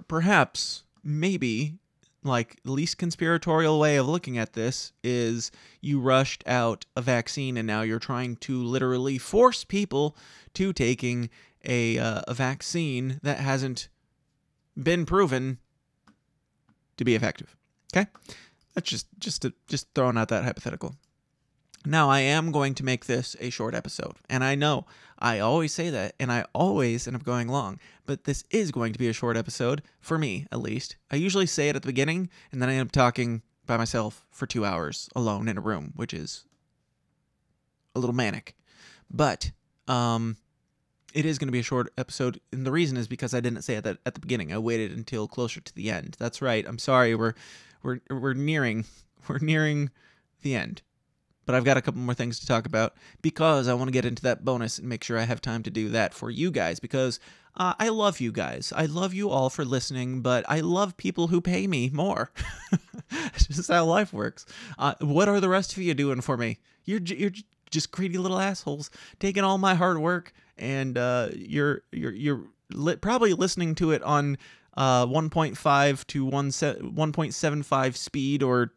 perhaps, maybe, like, the least conspiratorial way of looking at this is you rushed out a vaccine and now you're trying to literally force people to taking a vaccine that hasn't been proven to be effective. Okay? That's just throwing out that hypothetical. Now, I am going to make this a short episode, and I know I always say that, and I always end up going long, but this is going to be a short episode, for me, at least. I usually say it at the beginning, and then I end up talking by myself for 2 hours alone in a room, which is a little manic. But it is going to be a short episode, and the reason is because I didn't say it at the beginning. I waited until closer to the end. That's right. I'm sorry. We're nearing the end. But I've got a couple more things to talk about because I want to get into that bonus and make sure I have time to do that for you guys because I love you guys. I love you all for listening, but I love people who pay me more. It's just how life works. What are the rest of you doing for me? You're just greedy little assholes taking all my hard work and you're probably listening to it on 1.5 to 1.75 speed or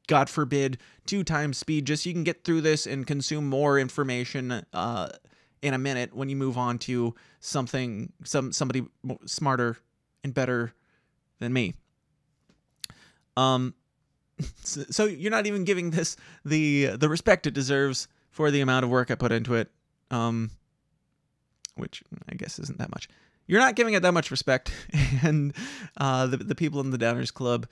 God forbid, 2 times speed, just so you can get through this and consume more information in a minute when you move on to somebody smarter and better than me. So you're not even giving this the respect it deserves for the amount of work I put into it, which I guess isn't that much. You're not giving it that much respect, and the people in the Downers Club,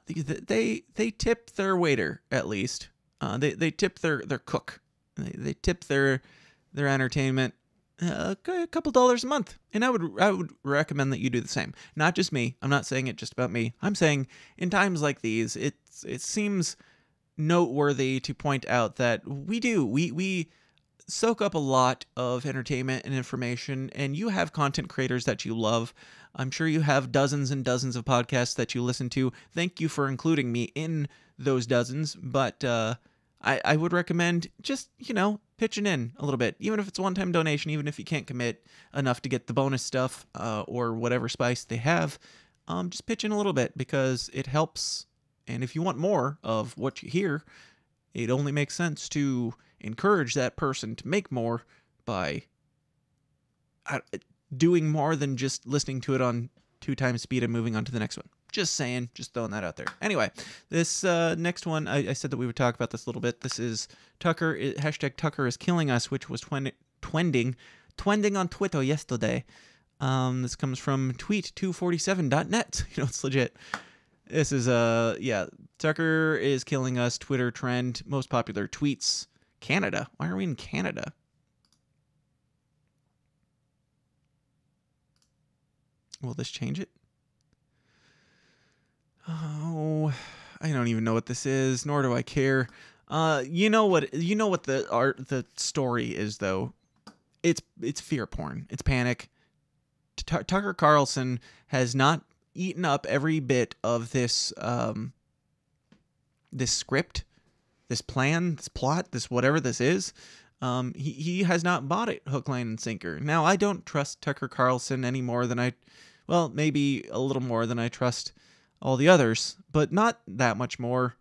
they tip their waiter at least. They tip their cook. They tip their entertainment a couple dollars a month, and I would recommend that you do the same. Not just me. I'm not saying it just about me. I'm saying in times like these, it seems noteworthy to point out that we soak up a lot of entertainment and information, and you have content creators that you love. I'm sure you have dozens and dozens of podcasts that you listen to. Thank you for including me in those dozens, but I would recommend just, pitching in a little bit, even if it's a one-time donation, even if you can't commit enough to get the bonus stuff or whatever spice they have, just pitch in a little bit because it helps. And if you want more of what you hear, it only makes sense to encourage that person to make more by doing more than just listening to it on 2 times speed and moving on to the next one. Just saying, just throwing that out there. Anyway, this next one, I said that we would talk about this a little bit. This is Tucker, hashtag Tucker is killing us, which was twending on Twitter yesterday. This comes from tweet247.net. It's legit. This is, Tucker is killing us, Twitter trend, most popular tweets, Canada. Why are we in Canada? Will this change it? Oh, I don't even know what this is, nor do I care. You know what the story is though. It's fear porn. It's panic. Tucker Carlson has not eaten up every bit of this this script, this plan, this plot, this whatever this is. He has not bought it hook, line, and sinker. Now, I don't trust Tucker Carlson any more than maybe a little more than I trust all the others, but not that much more.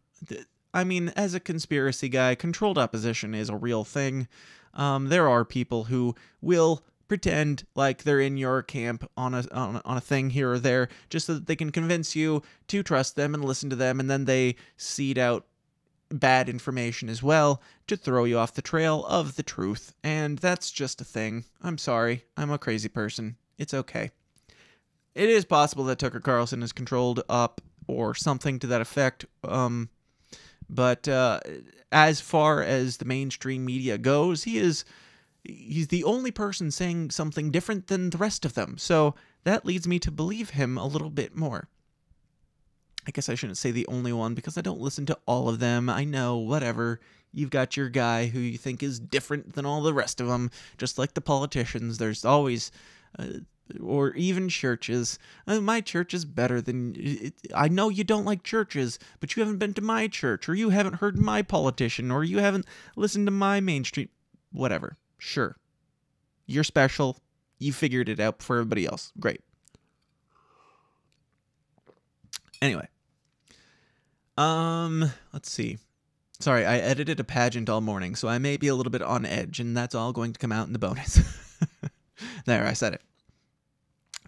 I mean, as a conspiracy guy, controlled opposition is a real thing. There are people who will pretend like they're in your camp on a thing here or there, just so that they can convince you to trust them and listen to them, and then they seed out bad information as well to throw you off the trail of the truth. And that's just a thing. I'm sorry. I'm a crazy person. It's okay. It is possible that Tucker Carlson is controlled up or something to that effect. But as far as the mainstream media goes, he's the only person saying something different than the rest of them. So that leads me to believe him a little bit more. I guess I shouldn't say the only one because I don't listen to all of them. I know, whatever. You've got your guy who you think is different than all the rest of them. Just like the politicians, there's always... or even churches. My church is better than... I know you don't like churches, but you haven't been to my church, or you haven't heard my politician, or you haven't listened to my mainstream... Whatever. Sure. You're special. You figured it out for everybody else. Great. Anyway. Let's see. Sorry, I edited a pageant all morning, so I may be a little bit on edge, and that's all going to come out in the bonus. There, I said it.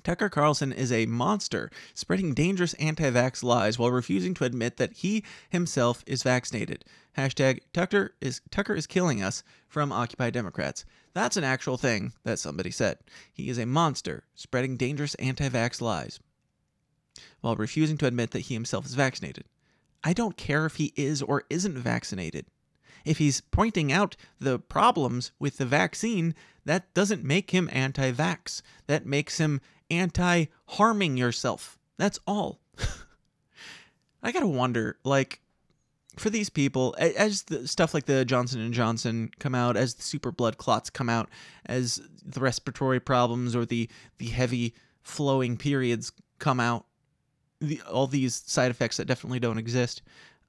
Tucker Carlson is a monster, spreading dangerous anti-vax lies while refusing to admit that he himself is vaccinated. Hashtag Tucker is killing us from Occupy Democrats. That's an actual thing that somebody said. He is a monster, spreading dangerous anti-vax lies while refusing to admit that he himself is vaccinated. I don't care if he is or isn't vaccinated. If he's pointing out the problems with the vaccine, that doesn't make him anti-vax. That makes him anti-harming yourself. That's all. I gotta wonder, for these people, as the stuff like the Johnson & Johnson come out, as the super blood clots come out, as the respiratory problems or the heavy flowing periods come out, all these side effects that definitely don't exist,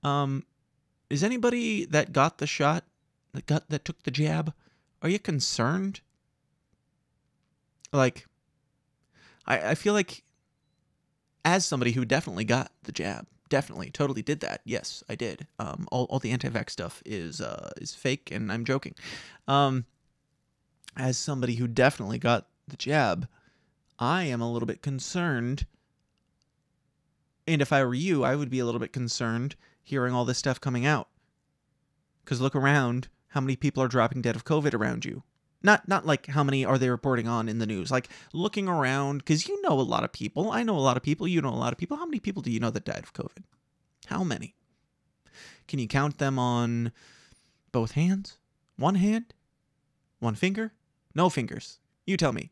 is anybody that got the shot, that took the jab, are you concerned? I feel like, as somebody who definitely got the jab, totally did that. Yes, I did. All the anti-vax stuff is fake, and I'm joking. As somebody who definitely got the jab, I am a little bit concerned. And if I were you, I would be a little bit concerned hearing all this stuff coming out. Because look around, how many people are dropping dead of COVID around you? Not like how many are they reporting on in the news. Like looking around, because you know a lot of people. I know a lot of people. You know a lot of people. How many people do you know that died of COVID? How many? Can you count them on both hands? One hand? One finger? No fingers. You tell me.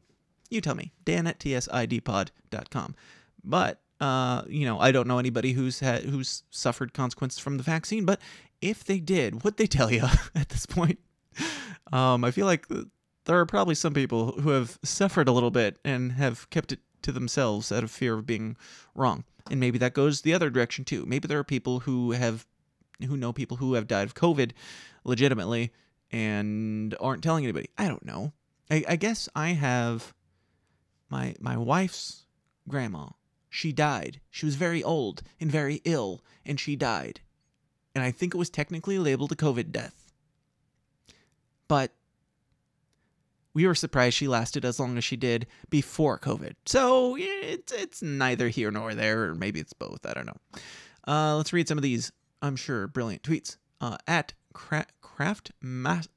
You tell me. Dan at tsidpod.com. But, I don't know anybody who's suffered consequences from the vaccine, but if they did, what'd they tell you at this point? I feel like there are probably some people who have suffered a little bit and have kept it to themselves out of fear of being wrong. And maybe that goes the other direction too. Maybe there are people who know people who have died of COVID legitimately and aren't telling anybody. I don't know. I guess I have my wife's grandma. She died. She was very old and very ill, and she died. And I think it was technically labeled a COVID death. But we were surprised she lasted as long as she did before COVID. So it's neither here nor there, or maybe it's both. I don't know. Let's read some of these, I'm sure, brilliant tweets. At Craftmasta.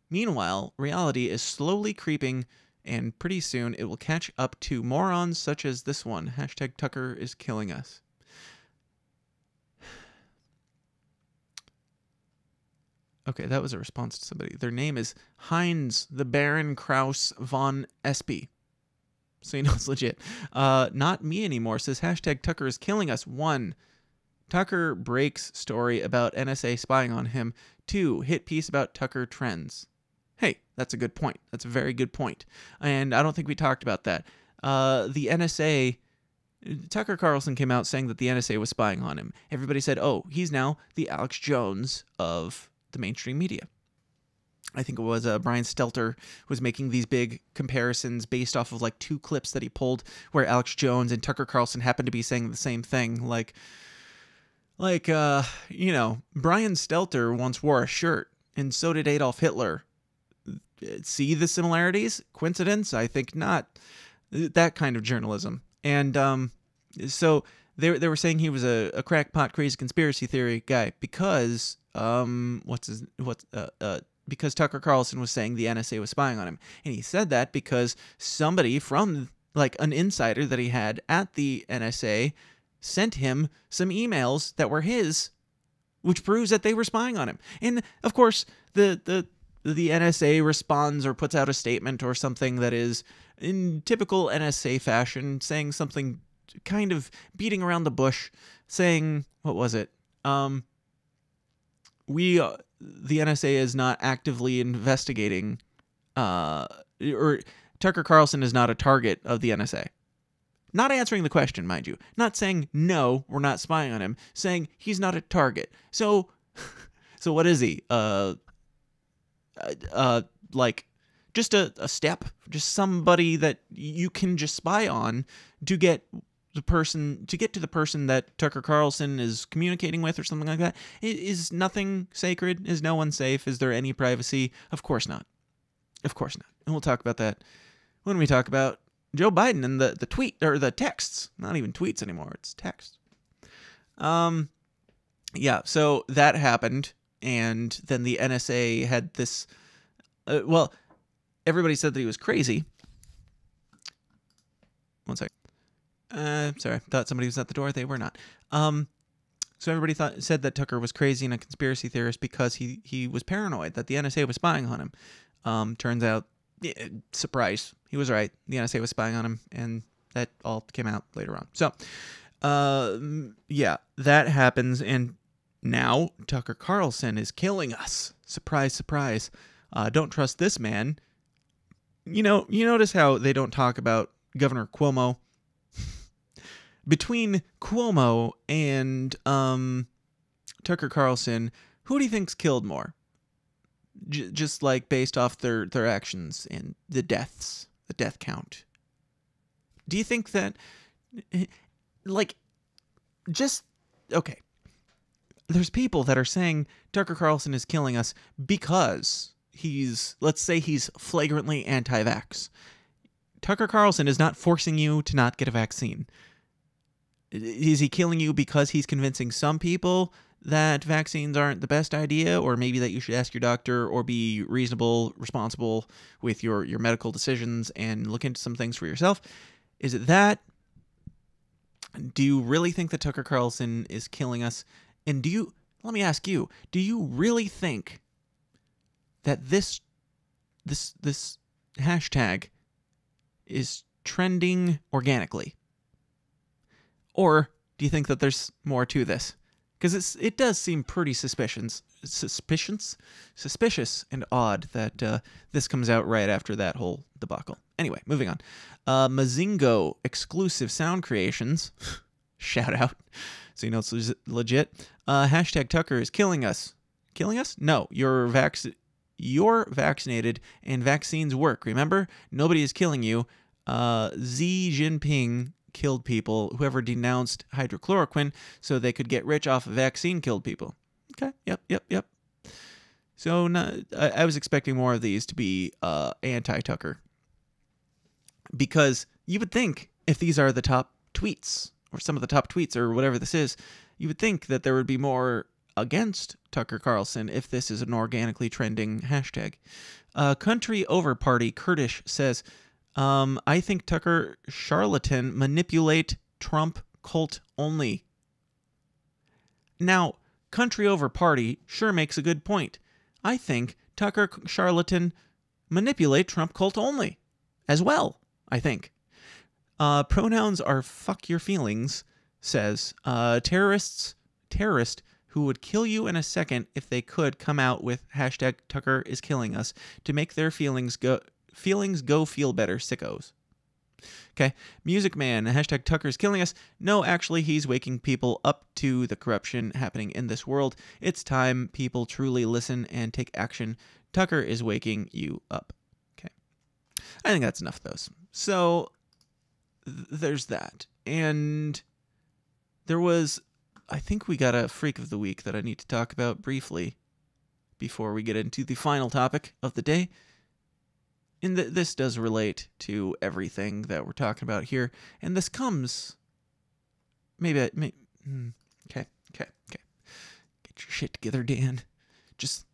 Meanwhile, reality is slowly creeping, and pretty soon it will catch up to morons such as this one. Hashtag Tucker is killing us. Okay, that was a response to somebody. Their name is Heinz the Baron Kraus von Espy. So you know it's legit. Not me anymore, says hashtag Tucker is killing us. 1. Tucker breaks story about NSA spying on him. 2. Hit piece about Tucker trends. Hey, that's a good point. That's a very good point. And I don't think we talked about that. The NSA... Tucker Carlson came out saying that the NSA was spying on him. Everybody said, oh, he's now the Alex Jones of the mainstream media. I think it was Brian Stelter was making these big comparisons based off of like 2 clips that he pulled where Alex Jones and Tucker Carlson happened to be saying the same thing. Like Brian Stelter once wore a shirt, and so did Adolf Hitler. See the similarities? Coincidence? I think not. That kind of journalism. And so they were saying he was a crackpot, crazy conspiracy theory guy because because Tucker Carlson was saying the NSA was spying on him, and he said that because somebody from like an insider that he had at the NSA sent him some emails that were his, which proves that they were spying on him. And of course, the NSA responds or puts out a statement or something that is in typical NSA fashion, saying something kind of beating around the bush, saying, what was it? The NSA is not actively investigating, or Tucker Carlson is not a target of the NSA. Not answering the question, mind you. Not saying, no, we're not spying on him. Saying he's not a target. So what is he? Like just a step, just somebody that you can just spy on to get to the person that Tucker Carlson is communicating with or something like that. Is nothing sacred? Is no one safe? Is there any privacy? Of course not. Of course not. And we'll talk about that when we talk about Joe Biden and the tweet, or the texts. Not even tweets anymore. It's text. Yeah, so that happened. And then the NSA had this, everybody said that he was crazy. One second. Sorry, thought somebody was at the door. They were not. So everybody said that Tucker was crazy and a conspiracy theorist because he was paranoid that the NSA was spying on him. Turns out, surprise, he was right. The NSA was spying on him, and that all came out later on. So, yeah, that happens, and now Tucker Carlson is killing us. Surprise, surprise. Don't trust this man. You notice how they don't talk about Governor Cuomo? Between Cuomo and Tucker Carlson, who do you think's killed more? Just like based off their actions and the deaths, the death count. Do you think that, okay. There's people that are saying Tucker Carlson is killing us because let's say he's flagrantly anti-vax. Tucker Carlson is not forcing you to not get a vaccine. Is he killing you because he's convincing some people that vaccines aren't the best idea, or maybe that you should ask your doctor or be reasonable, responsible with your medical decisions and look into some things for yourself? Is it that? Do you really think that Tucker Carlson is killing us? And let me ask you, do you really think that this hashtag is trending organically? Or do you think that there's more to this? Because it does seem pretty suspicious and odd that this comes out right after that whole debacle. Anyway, moving on. Mazingo exclusive sound creations. Shout out. So you know it's legit. Hashtag Tucker is killing us. Killing us? No, you're vaccinated and vaccines work. Remember? Nobody is killing you. Xi Jinping killed people. Whoever denounced hydrochloroquine so they could get rich off a vaccine killed people. Okay. Yep. So I was expecting more of these to be anti-Tucker. Because you would think if these are the top tweets or some of the top tweets or whatever this is, you would think that there would be more against Tucker Carlson if this is an organically trending hashtag. Country Over Party Kurdish says, I think Tucker charlatan manipulate Trump cult only. Now, Country Over Party sure makes a good point. I think Tucker charlatan manipulate Trump cult only as well, I think. Pronouns are fuck your feelings, says, terrorist who would kill you in a second if they could come out with hashtag Tucker is killing us to make their feelings go feel better, sickos. Okay, Music Man, hashtag Tucker's killing us. No, actually, he's waking people up to the corruption happening in this world. It's time people truly listen and take action. Tucker is waking you up. Okay, I think that's enough of those. So, there's that. And there was, I think we got a Freak of the Week that I need to talk about briefly before we get into the final topic of the day. And this does relate to everything that we're talking about here. And this comes... Okay. Get your shit together, Dan. Just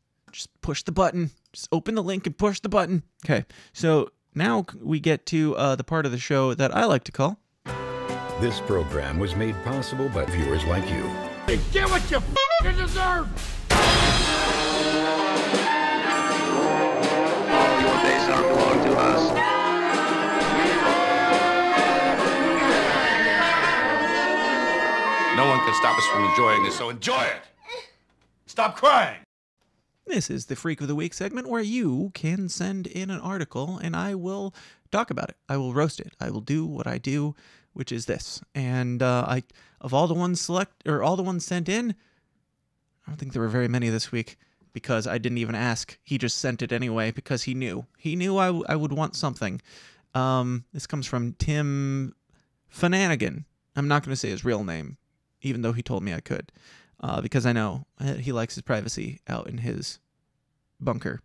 push the button. Just open the link and push the button. Okay. So now we get to the part of the show that I like to call... This program was made possible by viewers like you. Get what you f***ing deserve! Your days are belong to us. No one can stop us from enjoying this, so enjoy it! Stop crying! This is the Freak of the Week segment where you can send in an article and I will talk about it. I will roast it. I will do what I do, which is this. And of all the ones sent in, I don't think there were very many this week because I didn't even ask. He just sent it anyway because he knew. He knew I would want something. This comes from Tim Fananigan. I'm not going to say his real name, even though he told me I could, because I know he likes his privacy out in his bunker.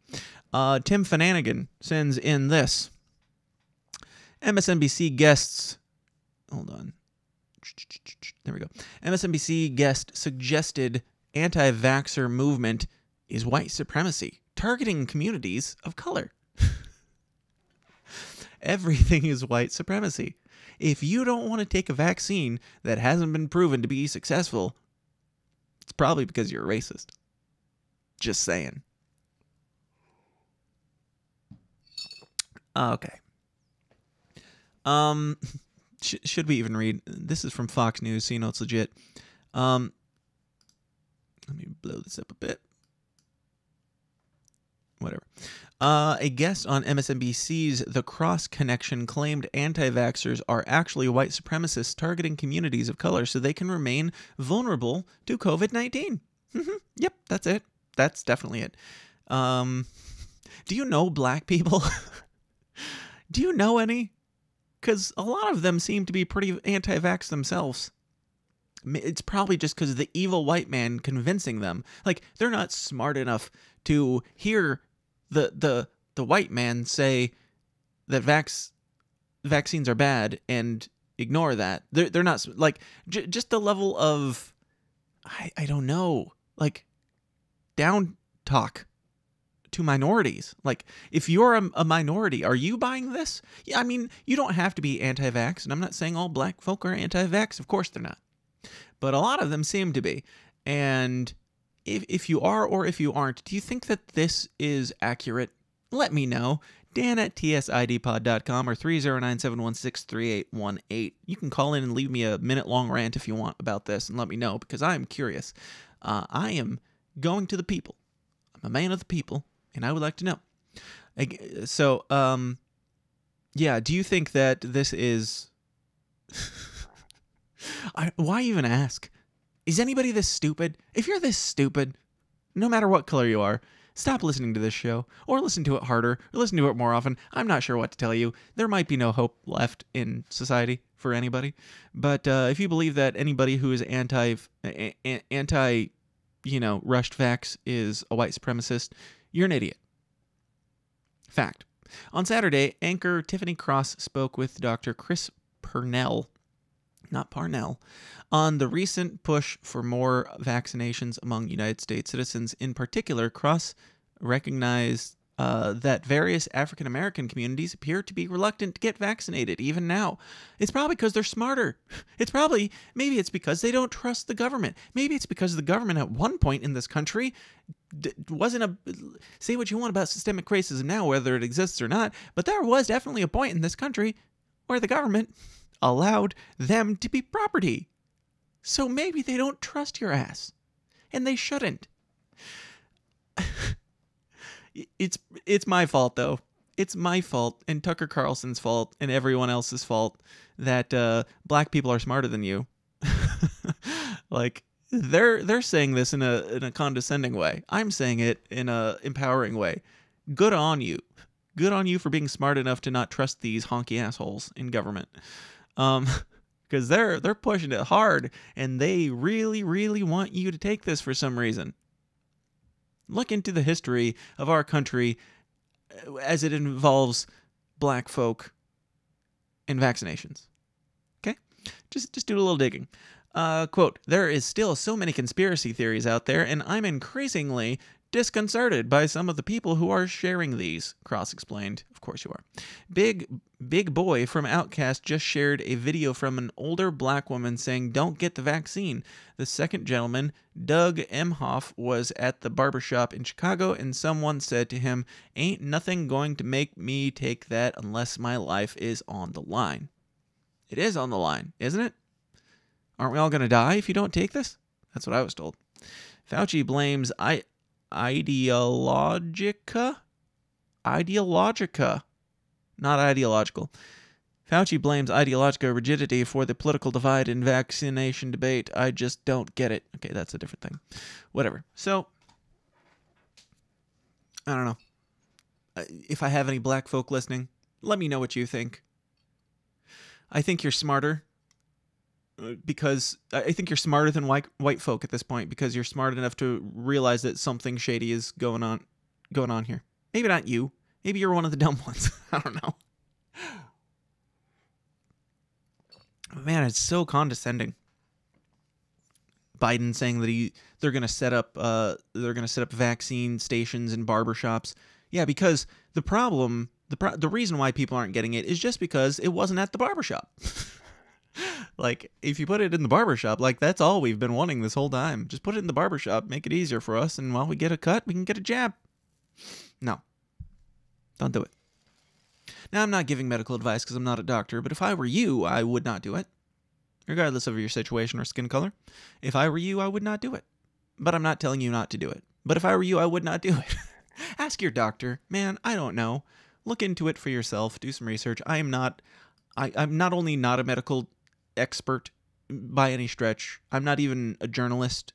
Tim Fananigan sends in this. MSNBC guests... Hold on. There we go. MSNBC guest suggested anti-vaxxer movement is white supremacy, targeting communities of color. Everything is white supremacy. If you don't want to take a vaccine that hasn't been proven to be successful, it's probably because you're a racist. Just saying. Okay. Should we even read? This is from Fox News, so you know it's legit. Let me blow this up a bit. Whatever. A guest on MSNBC's The Cross Connection claimed anti-vaxxers are actually white supremacists targeting communities of color so they can remain vulnerable to COVID-19. Yep, that's it. That's definitely it. Do you know black people? Do you know any? Because a lot of them seem to be pretty anti-vax themselves. It's probably just because of the evil white man convincing them. Like, they're not smart enough to hear the white man say that vaccines are bad and ignore that. They're not like just the level of I don't know, like down talk to minorities. Like, if you're a minority, are you buying this? Yeah, I mean, you don't have to be anti-vax, and I'm not saying all black folk are anti-vax. Of course they're not. But a lot of them seem to be. And if you are or if you aren't, do you think that this is accurate? Let me know. Dan at tsidpod.com or 309-716-3818. You can call in and leave me a minute-long rant if you want about this and let me know, because I am curious. I am going to the people. I'm a man of the people, and I would like to know. So, yeah, do you think that this is... why even ask? Is anybody this stupid? If you're this stupid, no matter what color you are, stop listening to this show, or listen to it harder, or listen to it more often. I'm not sure what to tell you. There might be no hope left in society for anybody. But if you believe that anybody who is anti, rushed vax is a white supremacist, you're an idiot. Fact. On Saturday, anchor Tiffany Cross spoke with Dr. Chris Parnell, not Parnell, on the recent push for more vaccinations among United States citizens. In particular, Cross recognized that various African American communities appear to be reluctant to get vaccinated even now. It's probably because they're smarter. Maybe it's because they don't trust the government. Maybe it's because the government at one point in this country say what you want about systemic racism now, whether it exists or not, but there was definitely a point in this country where the government allowed them to be property. So maybe they don't trust your ass. And they shouldn't. It's my fault, though. It's my fault and Tucker Carlson's fault and everyone else's fault that black people are smarter than you. Like, they're saying this in a condescending way. I'm saying it in a empowering way. Good on you. Good on you for being smart enough to not trust these honky assholes in government. Because they're pushing it hard, and they really, really want you to take this for some reason. Look into the history of our country as it involves black folk and vaccinations. Okay? Just do a little digging. Quote, there is still so many conspiracy theories out there, and I'm increasingly disconcerted by some of the people who are sharing these, Cross explained. Of course you are. Big Boy from Outkast just shared a video from an older black woman saying, don't get the vaccine. The second gentleman, Doug Emhoff, was at the barbershop in Chicago, and someone said to him, ain't nothing going to make me take that unless my life is on the line. It is on the line, isn't it? Aren't we all going to die if you don't take this? That's what I was told. Fauci blames ideologica, not ideological. Fauci blames ideological rigidity for the political divide in vaccination debate. I just don't get it. Okay, that's a different thing. Whatever. So, I don't know. If I have any black folk listening, let me know what you think. I think you're smarter. Because I think you're smarter than white folk at this point, because you're smart enough to realize that something shady is going on here. Maybe not you. Maybe you're one of the dumb ones. I don't know. Man, it's so condescending. Biden saying that they're going to set up vaccine stations in barbershops. Yeah, because the reason why people aren't getting it is just because it wasn't at the barbershop. Like, if you put it in the barbershop, like, that's all we've been wanting this whole time. Just put it in the barbershop, make it easier for us, and while we get a cut, we can get a jab. No. Don't do it. Now, I'm not giving medical advice because I'm not a doctor, but if I were you, I would not do it. Regardless of your situation or skin color. If I were you, I would not do it. But I'm not telling you not to do it. But if I were you, I would not do it. Ask your doctor. Man, I don't know. Look into it for yourself. Do some research. I'm not only not a medical expert by any stretch. I'm not even a journalist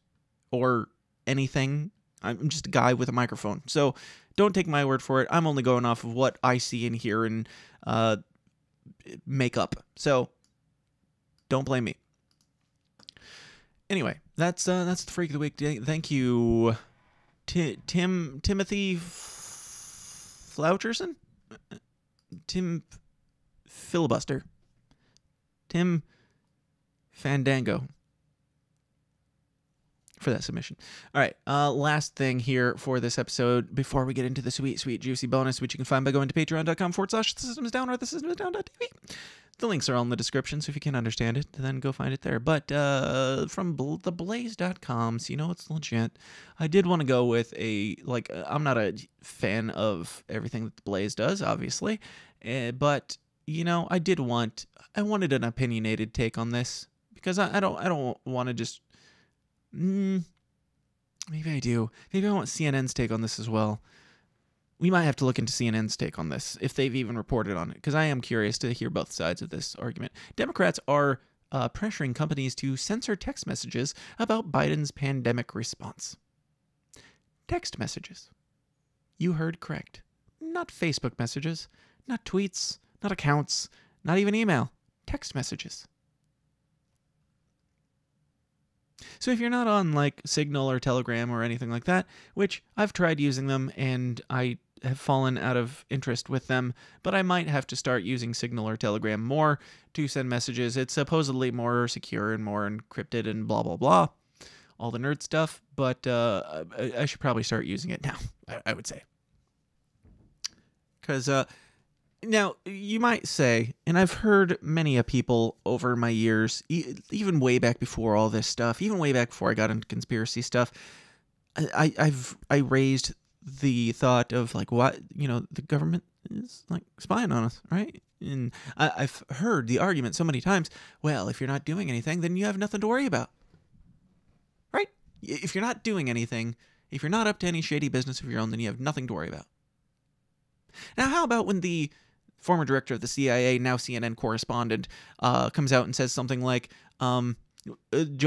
or anything. I'm just a guy with a microphone. So don't take my word for it. I'm only going off of what I see and hear and make up. So don't blame me. Anyway, that's the Freak of the Week. Thank you, Timothy Floucherson? Tim Filibuster. Tim Fandango, for that submission. All right, last thing here for this episode before we get into the sweet, sweet, juicy bonus, which you can find by going to patreon.com/thesystemsdown or thesystemsdown.tv. The links are all in the description, so if you can't understand it, then go find it there. But from theblaze.com, so you know it's legit, I did want to go with I'm not a fan of everything that the Blaze does, obviously, but, you know, I wanted an opinionated take on this, because I don't want to just... maybe I do. Maybe I want CNN's take on this as well. We might have to look into CNN's take on this, if they've even reported on it, because I am curious to hear both sides of this argument. Democrats are pressuring companies to censor text messages about Biden's pandemic response. Text messages. You heard correct. Not Facebook messages, not tweets, not accounts, not even email. Text messages. So if you're not on like Signal or Telegram or anything like that, which I've tried using them and I have fallen out of interest with them, but I might have to start using Signal or Telegram more to send messages. It's supposedly more secure and more encrypted and blah, blah, blah. All the nerd stuff, but I should probably start using it now, I would say. Because now, you might say, and I've heard many a people over my years, even way back before all this stuff, even way back before I got into conspiracy stuff, I raised the thought of, like, what, you know, the government is, like, spying on us, right? And I've heard the argument so many times, well, if you're not doing anything, then you have nothing to worry about, right? If you're not doing anything, if you're not up to any shady business of your own, then you have nothing to worry about. Now, how about when the former director of the CIA, now CNN correspondent, comes out and says something like, Joe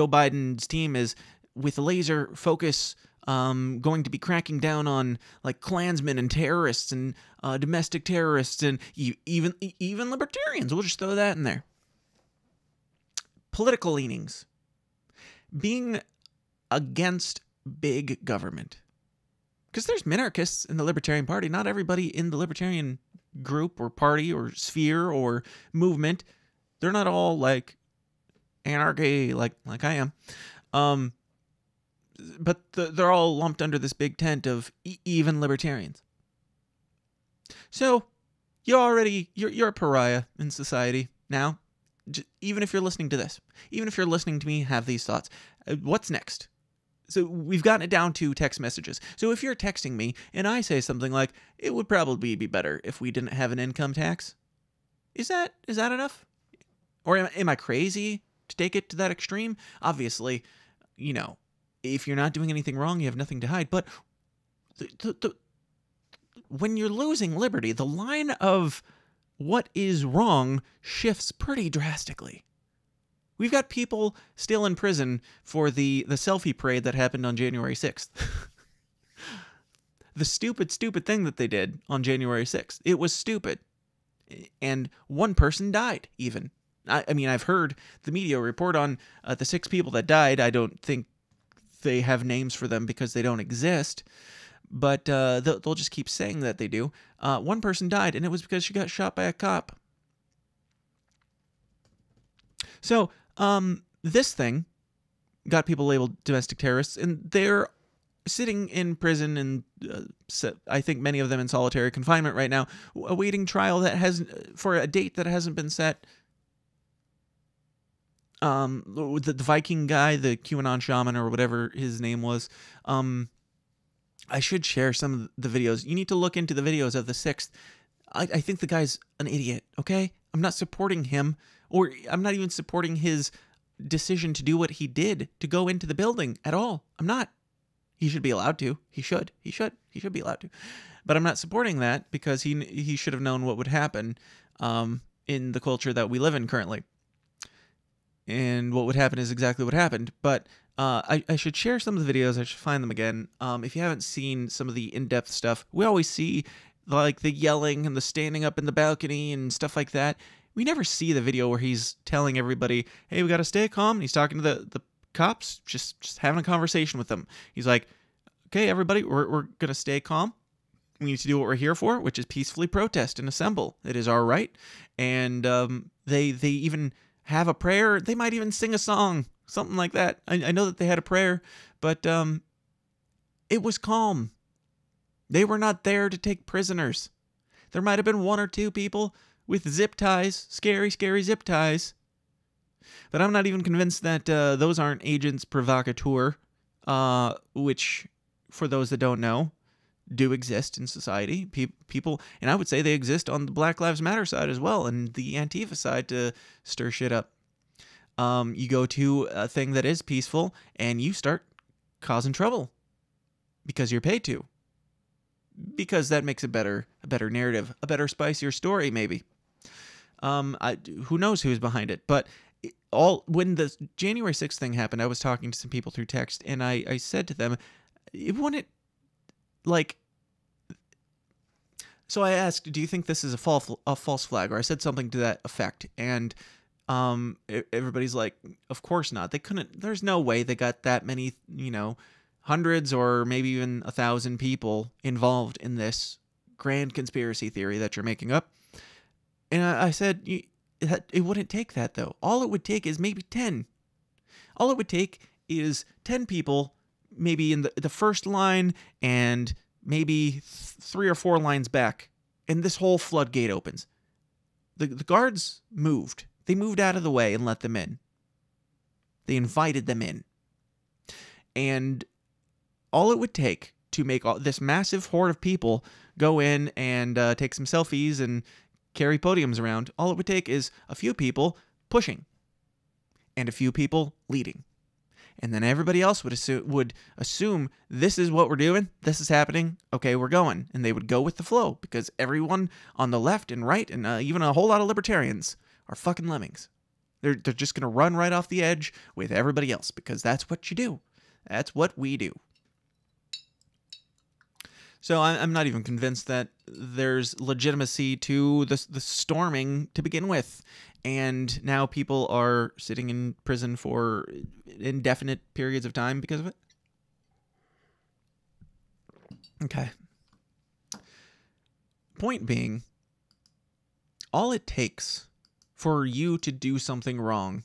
Biden's team is, with laser focus, going to be cracking down on, like, Klansmen and terrorists and domestic terrorists and even libertarians. We'll just throw that in there. Political leanings. Being against big government. Because there's minarchists in the Libertarian Party. Not everybody in the Libertarian group or party or sphere or movement, they're not all like anarchy like I am. But they're all lumped under this big tent of even libertarians. So you're a pariah in society now. Even if you're listening to this, even if you're listening to me have these thoughts, what's next? So we've gotten it down to text messages. So if you're texting me and I say something like, it would probably be better if we didn't have an income tax, is that enough? Or am I crazy to take it to that extreme? Obviously, you know, if you're not doing anything wrong, you have nothing to hide. But when you're losing liberty, the line of what is wrong shifts pretty drastically. We've got people still in prison for the selfie parade that happened on January 6th. The stupid thing that they did on January 6th. It was stupid. And one person died, even. I mean, I've heard the media report on the 6 people that died. I don't think they have names for them because they don't exist. But they'll just keep saying that they do. One person died, and it was because she got shot by a cop. So, this thing got people labeled domestic terrorists, and they're sitting in prison, and I think many of them in solitary confinement right now, awaiting trial for a date that hasn't been set. The Viking guy, the QAnon shaman or whatever his name was, I should share some of the videos. You need to look into the videos of the 6th. I think the guy's an idiot, okay? I'm not supporting him, or I'm not even supporting his decision to do what he did, to go into the building at all. I'm not. He should be allowed to. He should be allowed to. But I'm not supporting that because he should have known what would happen in the culture that we live in currently. And what would happen is exactly what happened. But I should share some of the videos. I should find them again. If you haven't seen some of the in-depth stuff, we always see like the yelling and the standing up in the balcony and stuff like that. We never see the video where he's telling everybody, hey, we got to stay calm. And he's talking to the cops, just having a conversation with them. He's like, okay, everybody, we're going to stay calm. We need to do what we're here for, which is peacefully protest and assemble. It is our right. And they even have a prayer. They might even sing a song, something like that. I know that they had a prayer, but it was calm. They were not there to take prisoners. There might have been one or two people with zip ties, scary, scary zip ties. But I'm not even convinced that those aren't agents provocateur, which, for those that don't know, do exist in society. People, and I would say they exist on the Black Lives Matter side as well, and the Antifa side to stir shit up. You go to a thing that is peaceful, and you start causing trouble because you're paid to. Because that makes a better narrative, a better, spicier story, maybe. Who knows who's behind it? But when the January 6th thing happened, I was talking to some people through text, and I said to them, it wouldn't, like... So I asked, do you think this is a false flag? Or I said something to that effect, and everybody's like, of course not. They couldn't, there's no way they got that many, hundreds or maybe even 1,000 people involved in this grand conspiracy theory that you're making up. And I said, it wouldn't take that, though. All it would take is maybe 10. All it would take is 10 people, maybe in the first line and maybe 3 or 4 lines back, and this whole floodgate opens. The guards moved. They moved out of the way and let them in. They invited them in. And all it would take to make this massive horde of people go in and take some selfies and carry podiums around, all it would take is a few people and a few people leading. And then everybody else would assume this is what we're doing, this is happening, okay, we're going. And they would go with the flow, because everyone on the left and right, and even a whole lot of libertarians, are fucking lemmings. They're just going to run right off the edge with everybody else, because that's what you do. That's what we do. So I'm not even convinced that there's legitimacy to the storming to begin with. And now people are sitting in prison for indefinite periods of time because of it. Okay. Point being, all it takes for you to do something wrong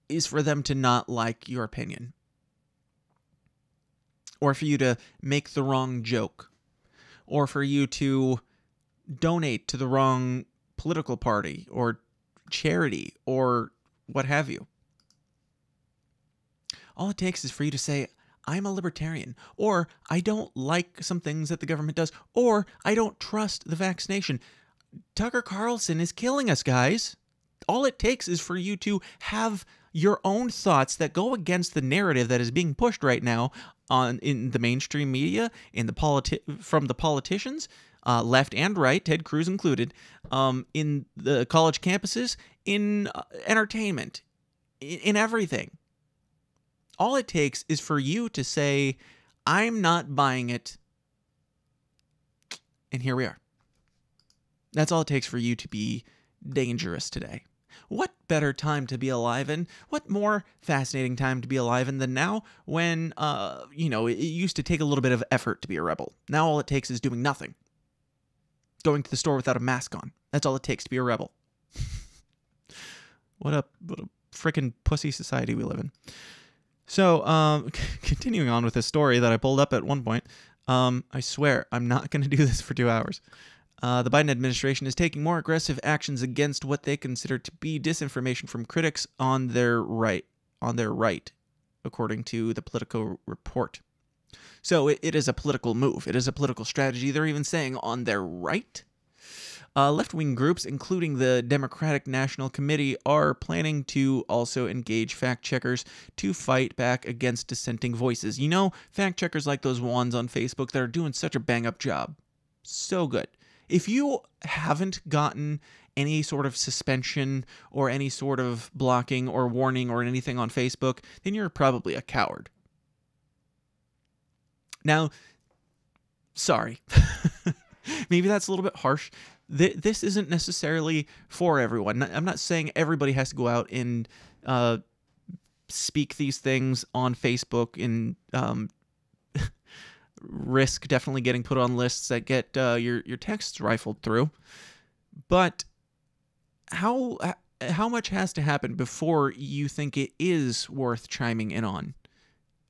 is for them to not like your opinion. Or for you to make the wrong joke. Or for you to donate to the wrong political party or charity or what have you. All it takes is for you to say, I'm a libertarian, or I don't like some things that the government does, or I don't trust the vaccination. Tucker Carlson is killing us, guys. All it takes is for you to have your own thoughts that go against the narrative that is being pushed right now in the mainstream media, from the politicians, left and right, Ted Cruz included, in the college campuses, in entertainment, in everything. All it takes is for you to say, I'm not buying it, and here we are. That's all it takes for you to be dangerous today. What better time to be alive in? What more fascinating time to be alive in than now when, it used to take a little bit of effort to be a rebel. Now all it takes is doing nothing. Going to the store without a mask on. That's all it takes to be a rebel. What a frickin' pussy society we live in. So, continuing on with this story that I pulled up at one point, I swear I'm not going to do this for 2 hours. The Biden administration is taking more aggressive actions against what they consider to be disinformation from critics on their right, according to the Politico report. So it is a political move. It is a political strategy. They're even saying on their right. Left-wing groups, including the Democratic National Committee, are planning to also engage fact-checkers to fight back against dissenting voices. You know, fact-checkers like those ones on Facebook that are doing such a bang-up job. So good. If you haven't gotten any sort of suspension or any sort of blocking or warning or anything on Facebook, then you're probably a coward. Now, sorry. Maybe that's a little bit harsh. This isn't necessarily for everyone. I'm not saying everybody has to go out and speak these things on Facebook and risk definitely getting put on lists that get your texts rifled through. But how how much has to happen before you think it is worth chiming in on?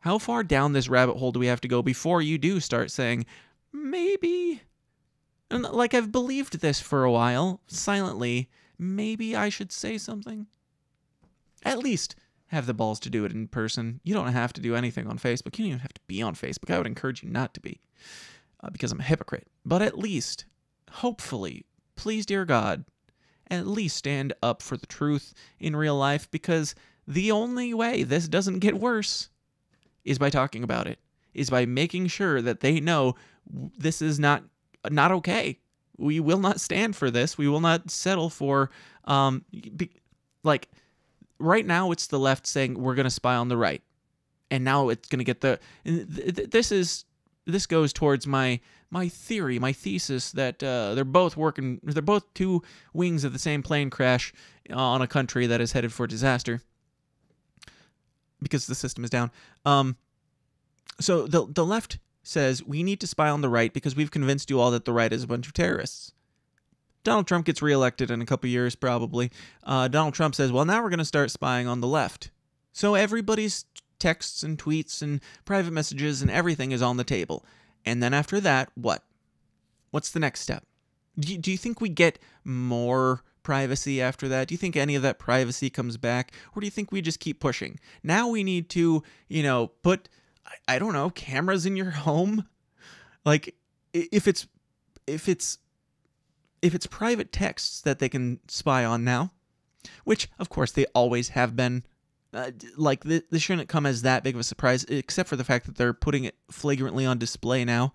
How far down this rabbit hole do we have to go before you do start saying, maybe, and like I've believed this for a while, silently, maybe I should say something? At least have the balls to do it in person. You don't have to do anything on Facebook. You don't even have to be on Facebook. I would encourage you not to be, because I'm a hypocrite. But at least, hopefully, please, dear God, at least stand up for the truth in real life, because the only way this doesn't get worse is by talking about it, is by making sure that they know this is not okay. We will not stand for this. We will not settle for, right now it's the left saying we're going to spy on the right. And now it's going to get this goes towards my theory, my thesis that they're both two wings of the same plane crash on a country that is headed for disaster because the system is down. So the left says we need to spy on the right because we've convinced you all that the right is a bunch of terrorists. Donald Trump gets reelected in a couple years, probably. Donald Trump says, well, now we're going to start spying on the left. So everybody's texts and tweets and private messages and everything is on the table. And then after that, what? What's the next step? Do you think we get more privacy after that? Do you think any of that privacy comes back? Or do you think we just keep pushing? Now we need to, put, I don't know, cameras in your home? Like, if it's private texts that they can spy on now, which, of course, they always have been, this shouldn't come as that big of a surprise, except for the fact that they're putting it flagrantly on display now.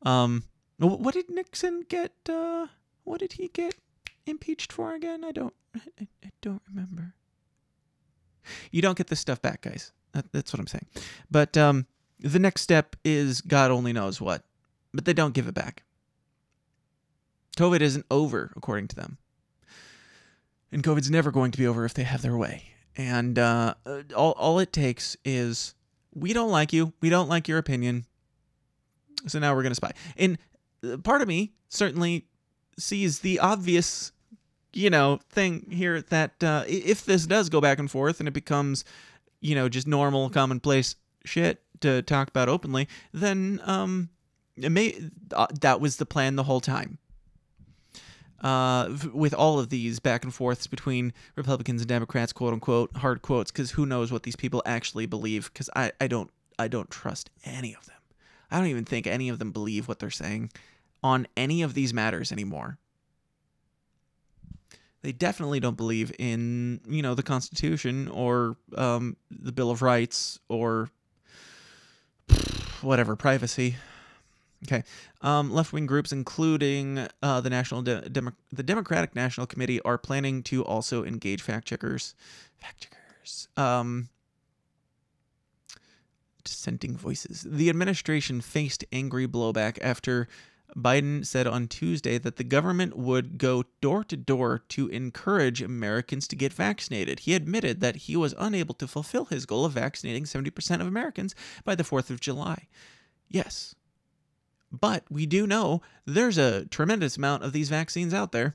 What did Nixon get? What did he get impeached for again? I don't remember. You don't get this stuff back, guys. That's what I'm saying. But the next step is God only knows what. But they don't give it back. COVID isn't over, according to them. And COVID's never going to be over if they have their way. And all it takes is, we don't like you. We don't like your opinion. So now we're going to spy. And part of me certainly sees the obvious, thing here that if this does go back and forth and it becomes, just normal, commonplace shit to talk about openly, then that was the plan the whole time. With all of these back and forths between Republicans and Democrats, quote unquote, hard quotes, because who knows what these people actually believe, because I don't trust any of them. I don't even think any of them believe what they're saying on any of these matters anymore. They definitely don't believe in, the Constitution or the Bill of Rights or whatever, privacy. Okay. Left-wing groups, including the Democratic National Committee, are planning to also engage fact-checkers. Dissenting voices. The administration faced angry blowback after Biden said on Tuesday that the government would go door-to-door to encourage Americans to get vaccinated. He admitted that he was unable to fulfill his goal of vaccinating 70% of Americans by the 4th of July. Yes. But we do know there's a tremendous amount of these vaccines out there.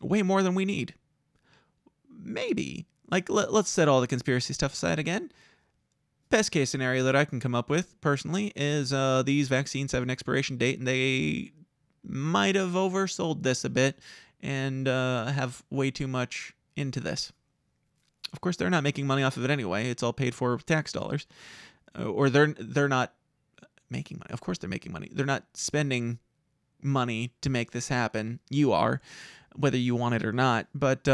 Way more than we need. Maybe. Let's set all the conspiracy stuff aside again. Best case scenario that I can come up with, personally, is these vaccines have an expiration date, and they might have oversold this a bit and have way too much into this. Of course, they're not making money off of it anyway. It's all paid for with tax dollars. Or they're not making money. Of course they're making money. They're not spending money to make this happen. You are, whether you want it or not. But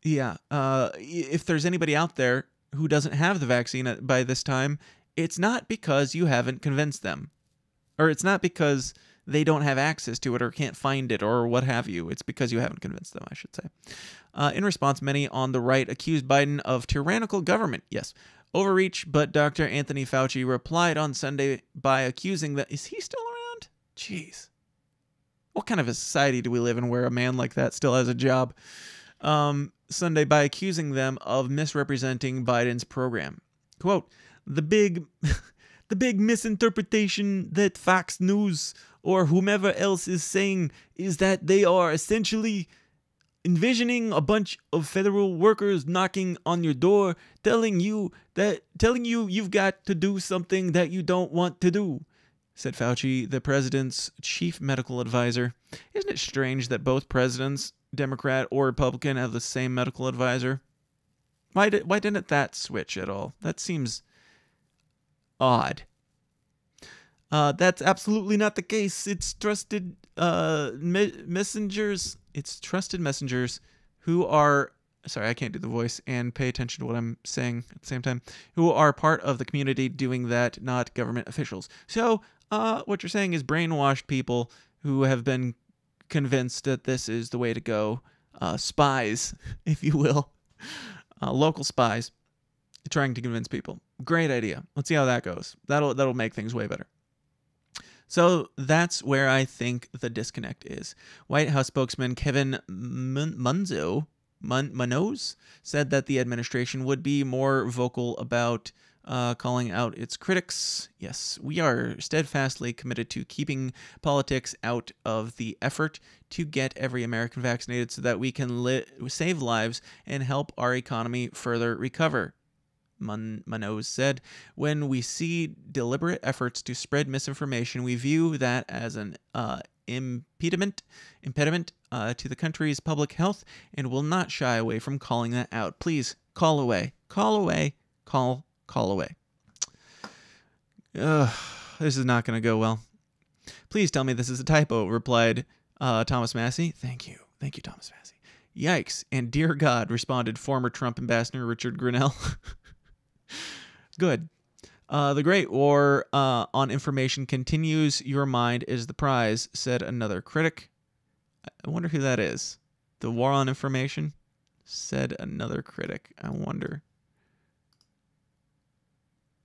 if there's anybody out there who doesn't have the vaccine by this time, it's not because you haven't convinced them. Or it's not because they don't have access to it or can't find it or what have you. It's because you haven't convinced them, I should say. In response, many on the right accused Biden of tyrannical government. Yes, overreach, but Dr. Anthony Fauci replied on Sunday by accusing that... Is he still around? Jeez. What kind of a society do we live in where a man like that still has a job? Sunday by accusing them of misrepresenting Biden's program. Quote, the big misinterpretation that Fox News or whomever else is saying is that they are essentially envisioning a bunch of federal workers knocking on your door, telling you you've got to do something that you don't want to do, said Fauci, the president's chief medical advisor. Isn't it strange that both presidents, Democrat or Republican, have the same medical advisor? Why didn't that switch at all? That seems odd. That's absolutely not the case. It's trusted messengers. It's trusted messengers who are, sorry, I can't do the voice and pay attention to what I'm saying at the same time, who are part of the community doing that, not government officials. So what you're saying is brainwashed people who have been convinced that this is the way to go. Spies, if you will. Local spies trying to convince people. Great idea. Let's see how that goes. That'll make things way better. So that's where I think the disconnect is. White House spokesman Kevin Munoz said that the administration would be more vocal about calling out its critics. Yes, we are steadfastly committed to keeping politics out of the effort to get every American vaccinated so that we can save lives and help our economy further recover. Munoz said, when we see deliberate efforts to spread misinformation, we view that as an impediment to the country's public health and will not shy away from calling that out. Please call away. Call away. Call away. This is not going to go well. Please tell me this is a typo, replied Thomas Massie. Thank you. Thank you, Thomas Massie. Yikes. And dear God, responded former Trump ambassador Richard Grinnell. Good. The great war on information continues. Your mind is the prize, said another critic. I wonder who that is. The war on information, said another critic. I wonder.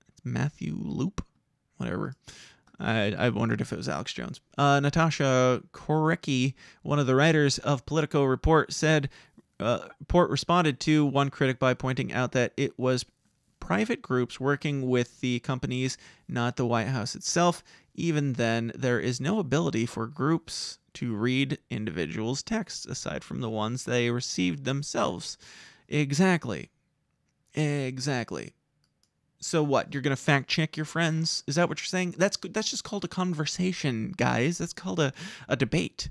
It's Matthew Loop? Whatever. I wondered if it was Alex Jones. Natasha Korecki, one of the writers of Politico Report, said, Report responded to one critic by pointing out that it was private groups working with the companies, not the White House itself. Even then, there is no ability for groups to read individuals' texts aside from the ones they received themselves. Exactly. So what? You're going to fact check your friends? Is that what you're saying? That's just called a conversation, guys. That's called a debate.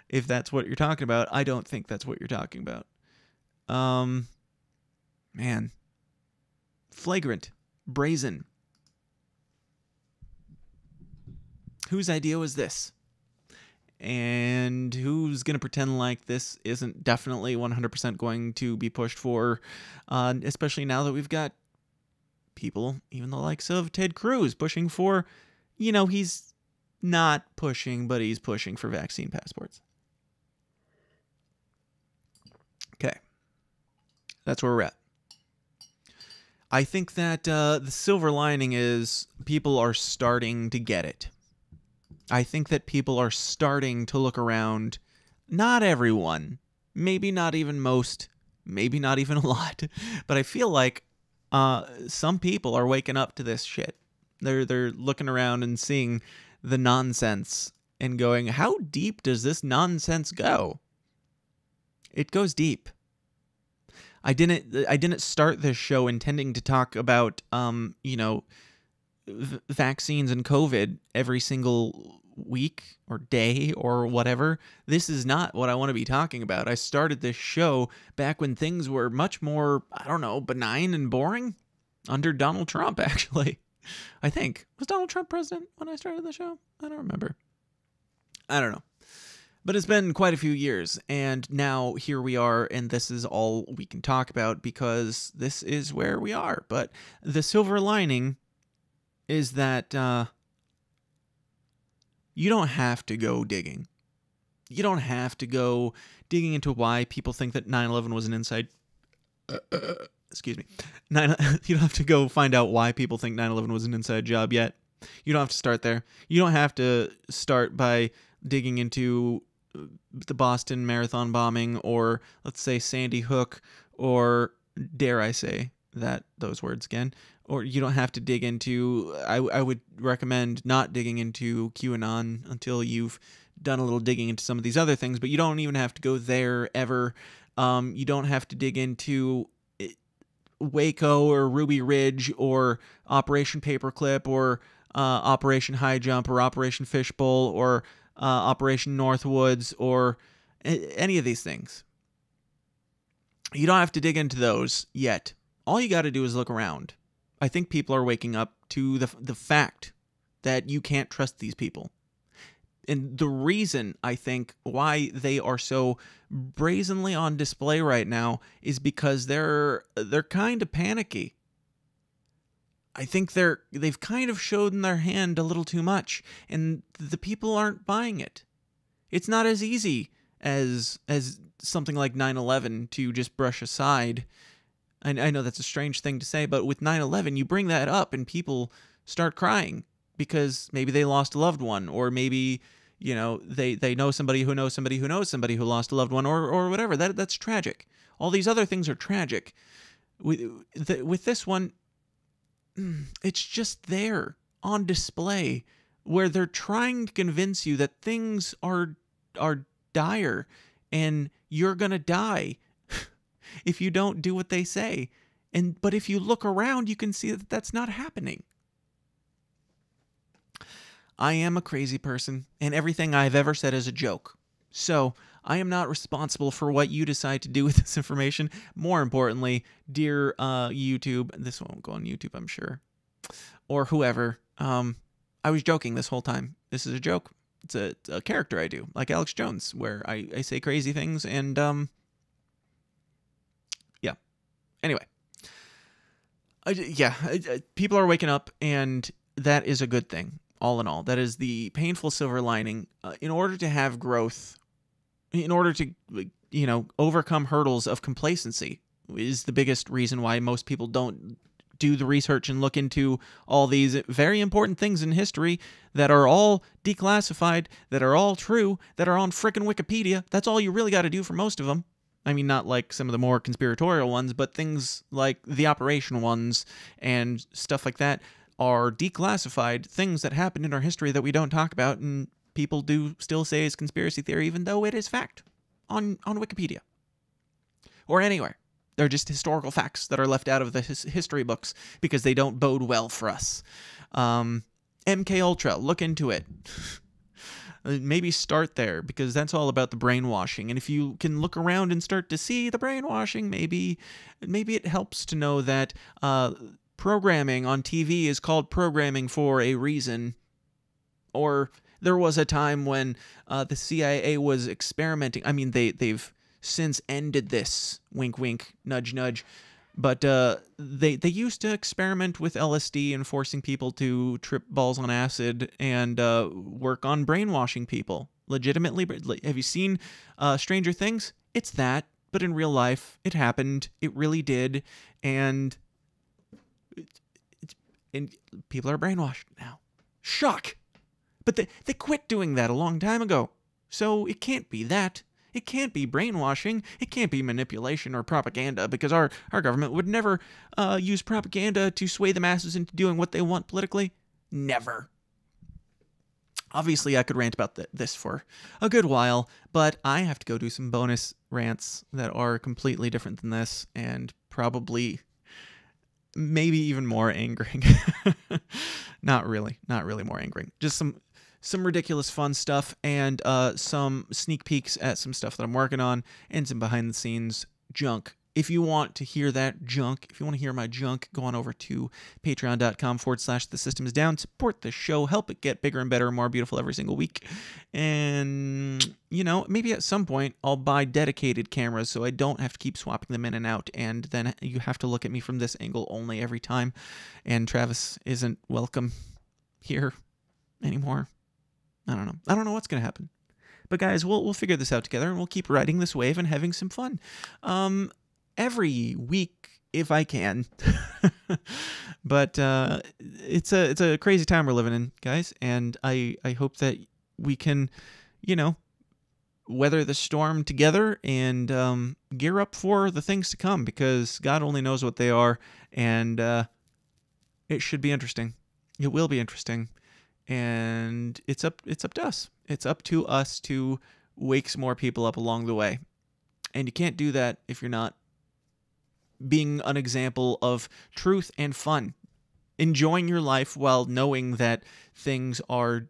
If that's what you're talking about, I don't think that's what you're talking about. Man. Flagrant. Brazen. Whose idea was this? And who's going to pretend like this isn't definitely 100% going to be pushed for, especially now that we've got people, even the likes of Ted Cruz, pushing for, he's not pushing, but he's pushing for vaccine passports. Okay. That's where we're at. I think that the silver lining is people are starting to get it. I think that people are starting to look around. Not everyone. Maybe not even most. Maybe not even a lot. But I feel like some people are waking up to this shit. They're looking around and seeing the nonsense and going, how deep does this nonsense go? It goes deep. I didn't start this show intending to talk about, vaccines and COVID every single week or day or whatever. This is not what I want to be talking about. I started this show back when things were much more, benign and boring under Donald Trump, actually. I think. Was Donald Trump president when I started the show? I don't remember. I don't know. But it's been quite a few years, and now here we are, and this is all we can talk about because this is where we are. But the silver lining is that you don't have to go digging. You don't have to go digging into why people think that 9/11 was an inside... excuse me. You don't have to go find out why people think 9/11 was an inside job yet. You don't have to start there. You don't have to start by digging into the Boston Marathon bombing, or let's say Sandy Hook, or dare I say those words again, or you don't have to dig into, I would recommend not digging into QAnon until you've done a little digging into some of these other things, but you don't even have to go there ever. You don't have to dig into Waco or Ruby Ridge or Operation Paperclip or Operation High Jump or Operation Fishbowl or Operation Northwoods or any of these things. You don't have to dig into those yet. All you got to do is look around. I think people are waking up to the fact that you can't trust these people. And the reason, I think, why they are so brazenly on display right now is because they're kind of panicky. I think they've kind of shown their hand a little too much, and the people aren't buying it. It's not as easy as something like 9/11 to just brush aside. I know that's a strange thing to say, but with 9/11, you bring that up and people start crying because maybe they lost a loved one, or maybe, you know, they know somebody who knows somebody who knows somebody who lost a loved one, or whatever. That's tragic. All these other things are tragic. With this one, it's just there on display where they're trying to convince you that things are dire and you're gonna die if you don't do what they say. But if you look around, you can see that that's not happening. I am a crazy person, and everything I've ever said is a joke. So I am not responsible for what you decide to do with this information. More importantly, dear YouTube, this won't go on YouTube, I'm sure, or whoever. I was joking this whole time. This is a joke. It's a character I do, like Alex Jones, where I say crazy things, and yeah. Anyway, people are waking up, and that is a good thing. All in all, that is the painful silver lining. In order to have growth, in order to, you know, overcome hurdles of complacency, is the biggest reason why most people don't do the research and look into all these very important things in history that are all declassified, that are all true, that are on frickin' Wikipedia. That's all you really got to do for most of them. I mean, not like some of the more conspiratorial ones, but things like the operation ones and stuff like that are declassified things that happened in our history that we don't talk about, and people do still say is conspiracy theory, even though it is fact on Wikipedia or anywhere. They're just historical facts that are left out of the history books because they don't bode well for us. MK Ultra, look into it. Maybe start there, because that's all about the brainwashing. And if you can look around and start to see the brainwashing, maybe it helps to know that programming on TV is called programming for a reason. Or there was a time when the CIA was experimenting. I mean, they've since ended this. Wink, wink, nudge, nudge. But they used to experiment with LSD and forcing people to trip balls on acid and work on brainwashing people. Legitimately. Have you seen Stranger Things? It's that, but in real life, it happened. It really did. And people are brainwashed now. Shock! But they quit doing that a long time ago. So it can't be that. It can't be brainwashing. It can't be manipulation or propaganda, because our government would never use propaganda to sway the masses into doing what they want politically. Never. Obviously, I could rant about this for a good while, but I have to go do some bonus rants that are completely different than this, and probably maybe even more angering. Not really more angering. Just some ridiculous fun stuff, and some sneak peeks at some stuff that I'm working on, and some behind the scenes junk. If you want to hear that junk, if you want to hear my junk, go on over to patreon.com/thesystemsdown. Support the show. Help it get bigger and better and more beautiful every single week. And, you know, maybe at some point I'll buy dedicated cameras so I don't have to keep swapping them in and out. And then you have to look at me from this angle only every time. And Travis isn't welcome here anymore. I don't know. I don't know what's going to happen. But guys, we'll figure this out together, and we'll keep riding this wave and having some fun. Every week if I can. But it's a crazy time we're living in, guys, and I hope that we can, you know, weather the storm together and gear up for the things to come, because God only knows what they are, and It should be interesting. It will be interesting. And it's up to us. It's up to us to wake some more people up along the way. And you can't do that if you're not being an example of truth and fun. Enjoying your life while knowing that things are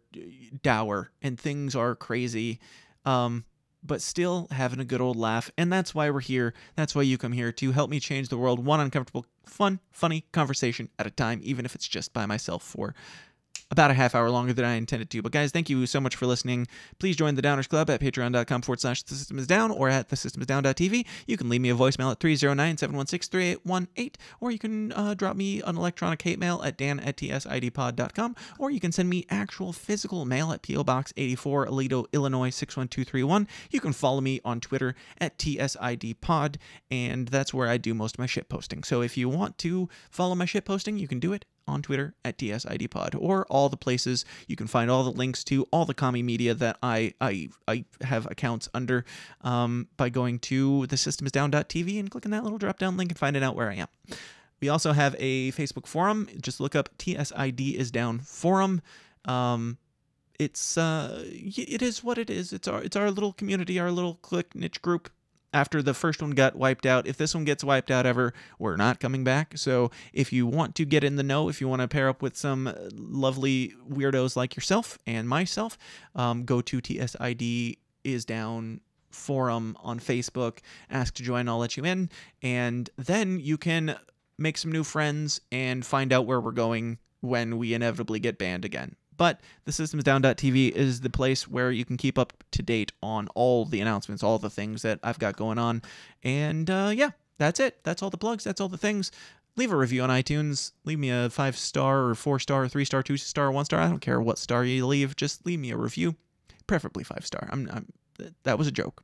dour and things are crazy, but still having a good old laugh. And that's why we're here. That's why you come here, to help me change the world one uncomfortable, fun, funny conversation at a time, even if it's just by myself for about a half hour longer than I intended to. But guys, thank you so much for listening. Please join the Downers Club at patreon.com/thesystemsdown or at thesystemsdown.tv. You can leave me a voicemail at 309-716-3818, or you can drop me an electronic hate mail at dan@tsidpod.com, or you can send me actual physical mail at P.O. Box 84, Aledo, Illinois 61231. You can follow me on Twitter at tsidpod, and that's where I do most of my shit posting. So if you want to follow my shit posting, you can do it on Twitter at tsidpod, or all the places you can find all the links to all the commie media that I have accounts under by going to thesystemsdown.tv and clicking that little drop down link and finding out where I am. We also have a Facebook forum. Just look up TSID is Down Forum. It is what it is. It's our little community, our little clique niche group. After the first one got wiped out, if this one gets wiped out ever, we're not coming back. So if you want to get in the know, if you want to pair up with some lovely weirdos like yourself and myself, go to TSID is Down Forum on Facebook, ask to join, I'll let you in, and then you can make some new friends and find out where we're going when we inevitably get banned again. But thesystemsdown.tv is the place where you can keep up to date on all the announcements, all the things that I've got going on. And yeah, that's it. That's all the plugs. That's all the things. Leave a review on iTunes. Leave me a 5-star or 4-star, 3-star, 2-star, 1-star. I don't care what star you leave. Just leave me a review, preferably 5-star. That was a joke.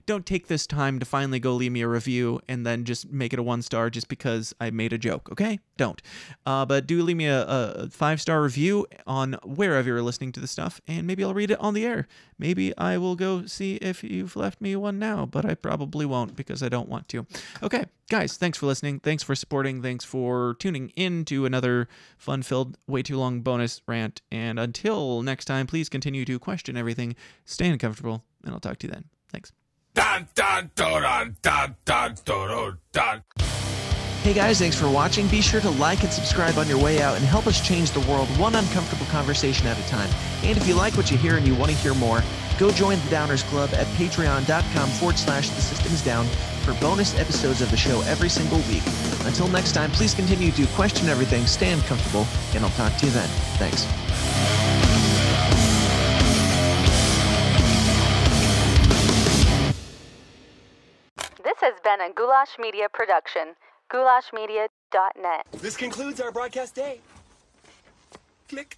Don't take this time to finally go leave me a review and then just make it a 1-star just because I made a joke, okay? Don't. But do leave me a 5-star review on wherever you're listening to this stuff, and maybe I'll read it on the air. Maybe I will go see if you've left me one now, but I probably won't because I don't want to. Okay, guys, thanks for listening. Thanks for supporting. Thanks for tuning in to another fun-filled, way too long bonus rant. And until next time, please continue to question everything, stay uncomfortable, and I'll talk to you then. Thanks. Hey guys, thanks for watching. Be sure to like and subscribe on your way out and help us change the world one uncomfortable conversation at a time. And if you like what you hear and you want to hear more, go join the Downers Club at patreon.com/thesystemsdown for bonus episodes of the show every single week. Until next time, please continue to question everything, stay uncomfortable, and I'll talk to you then. Thanks. This has been a Goulash Media production. goulashmedia.net. This concludes our broadcast day. Click.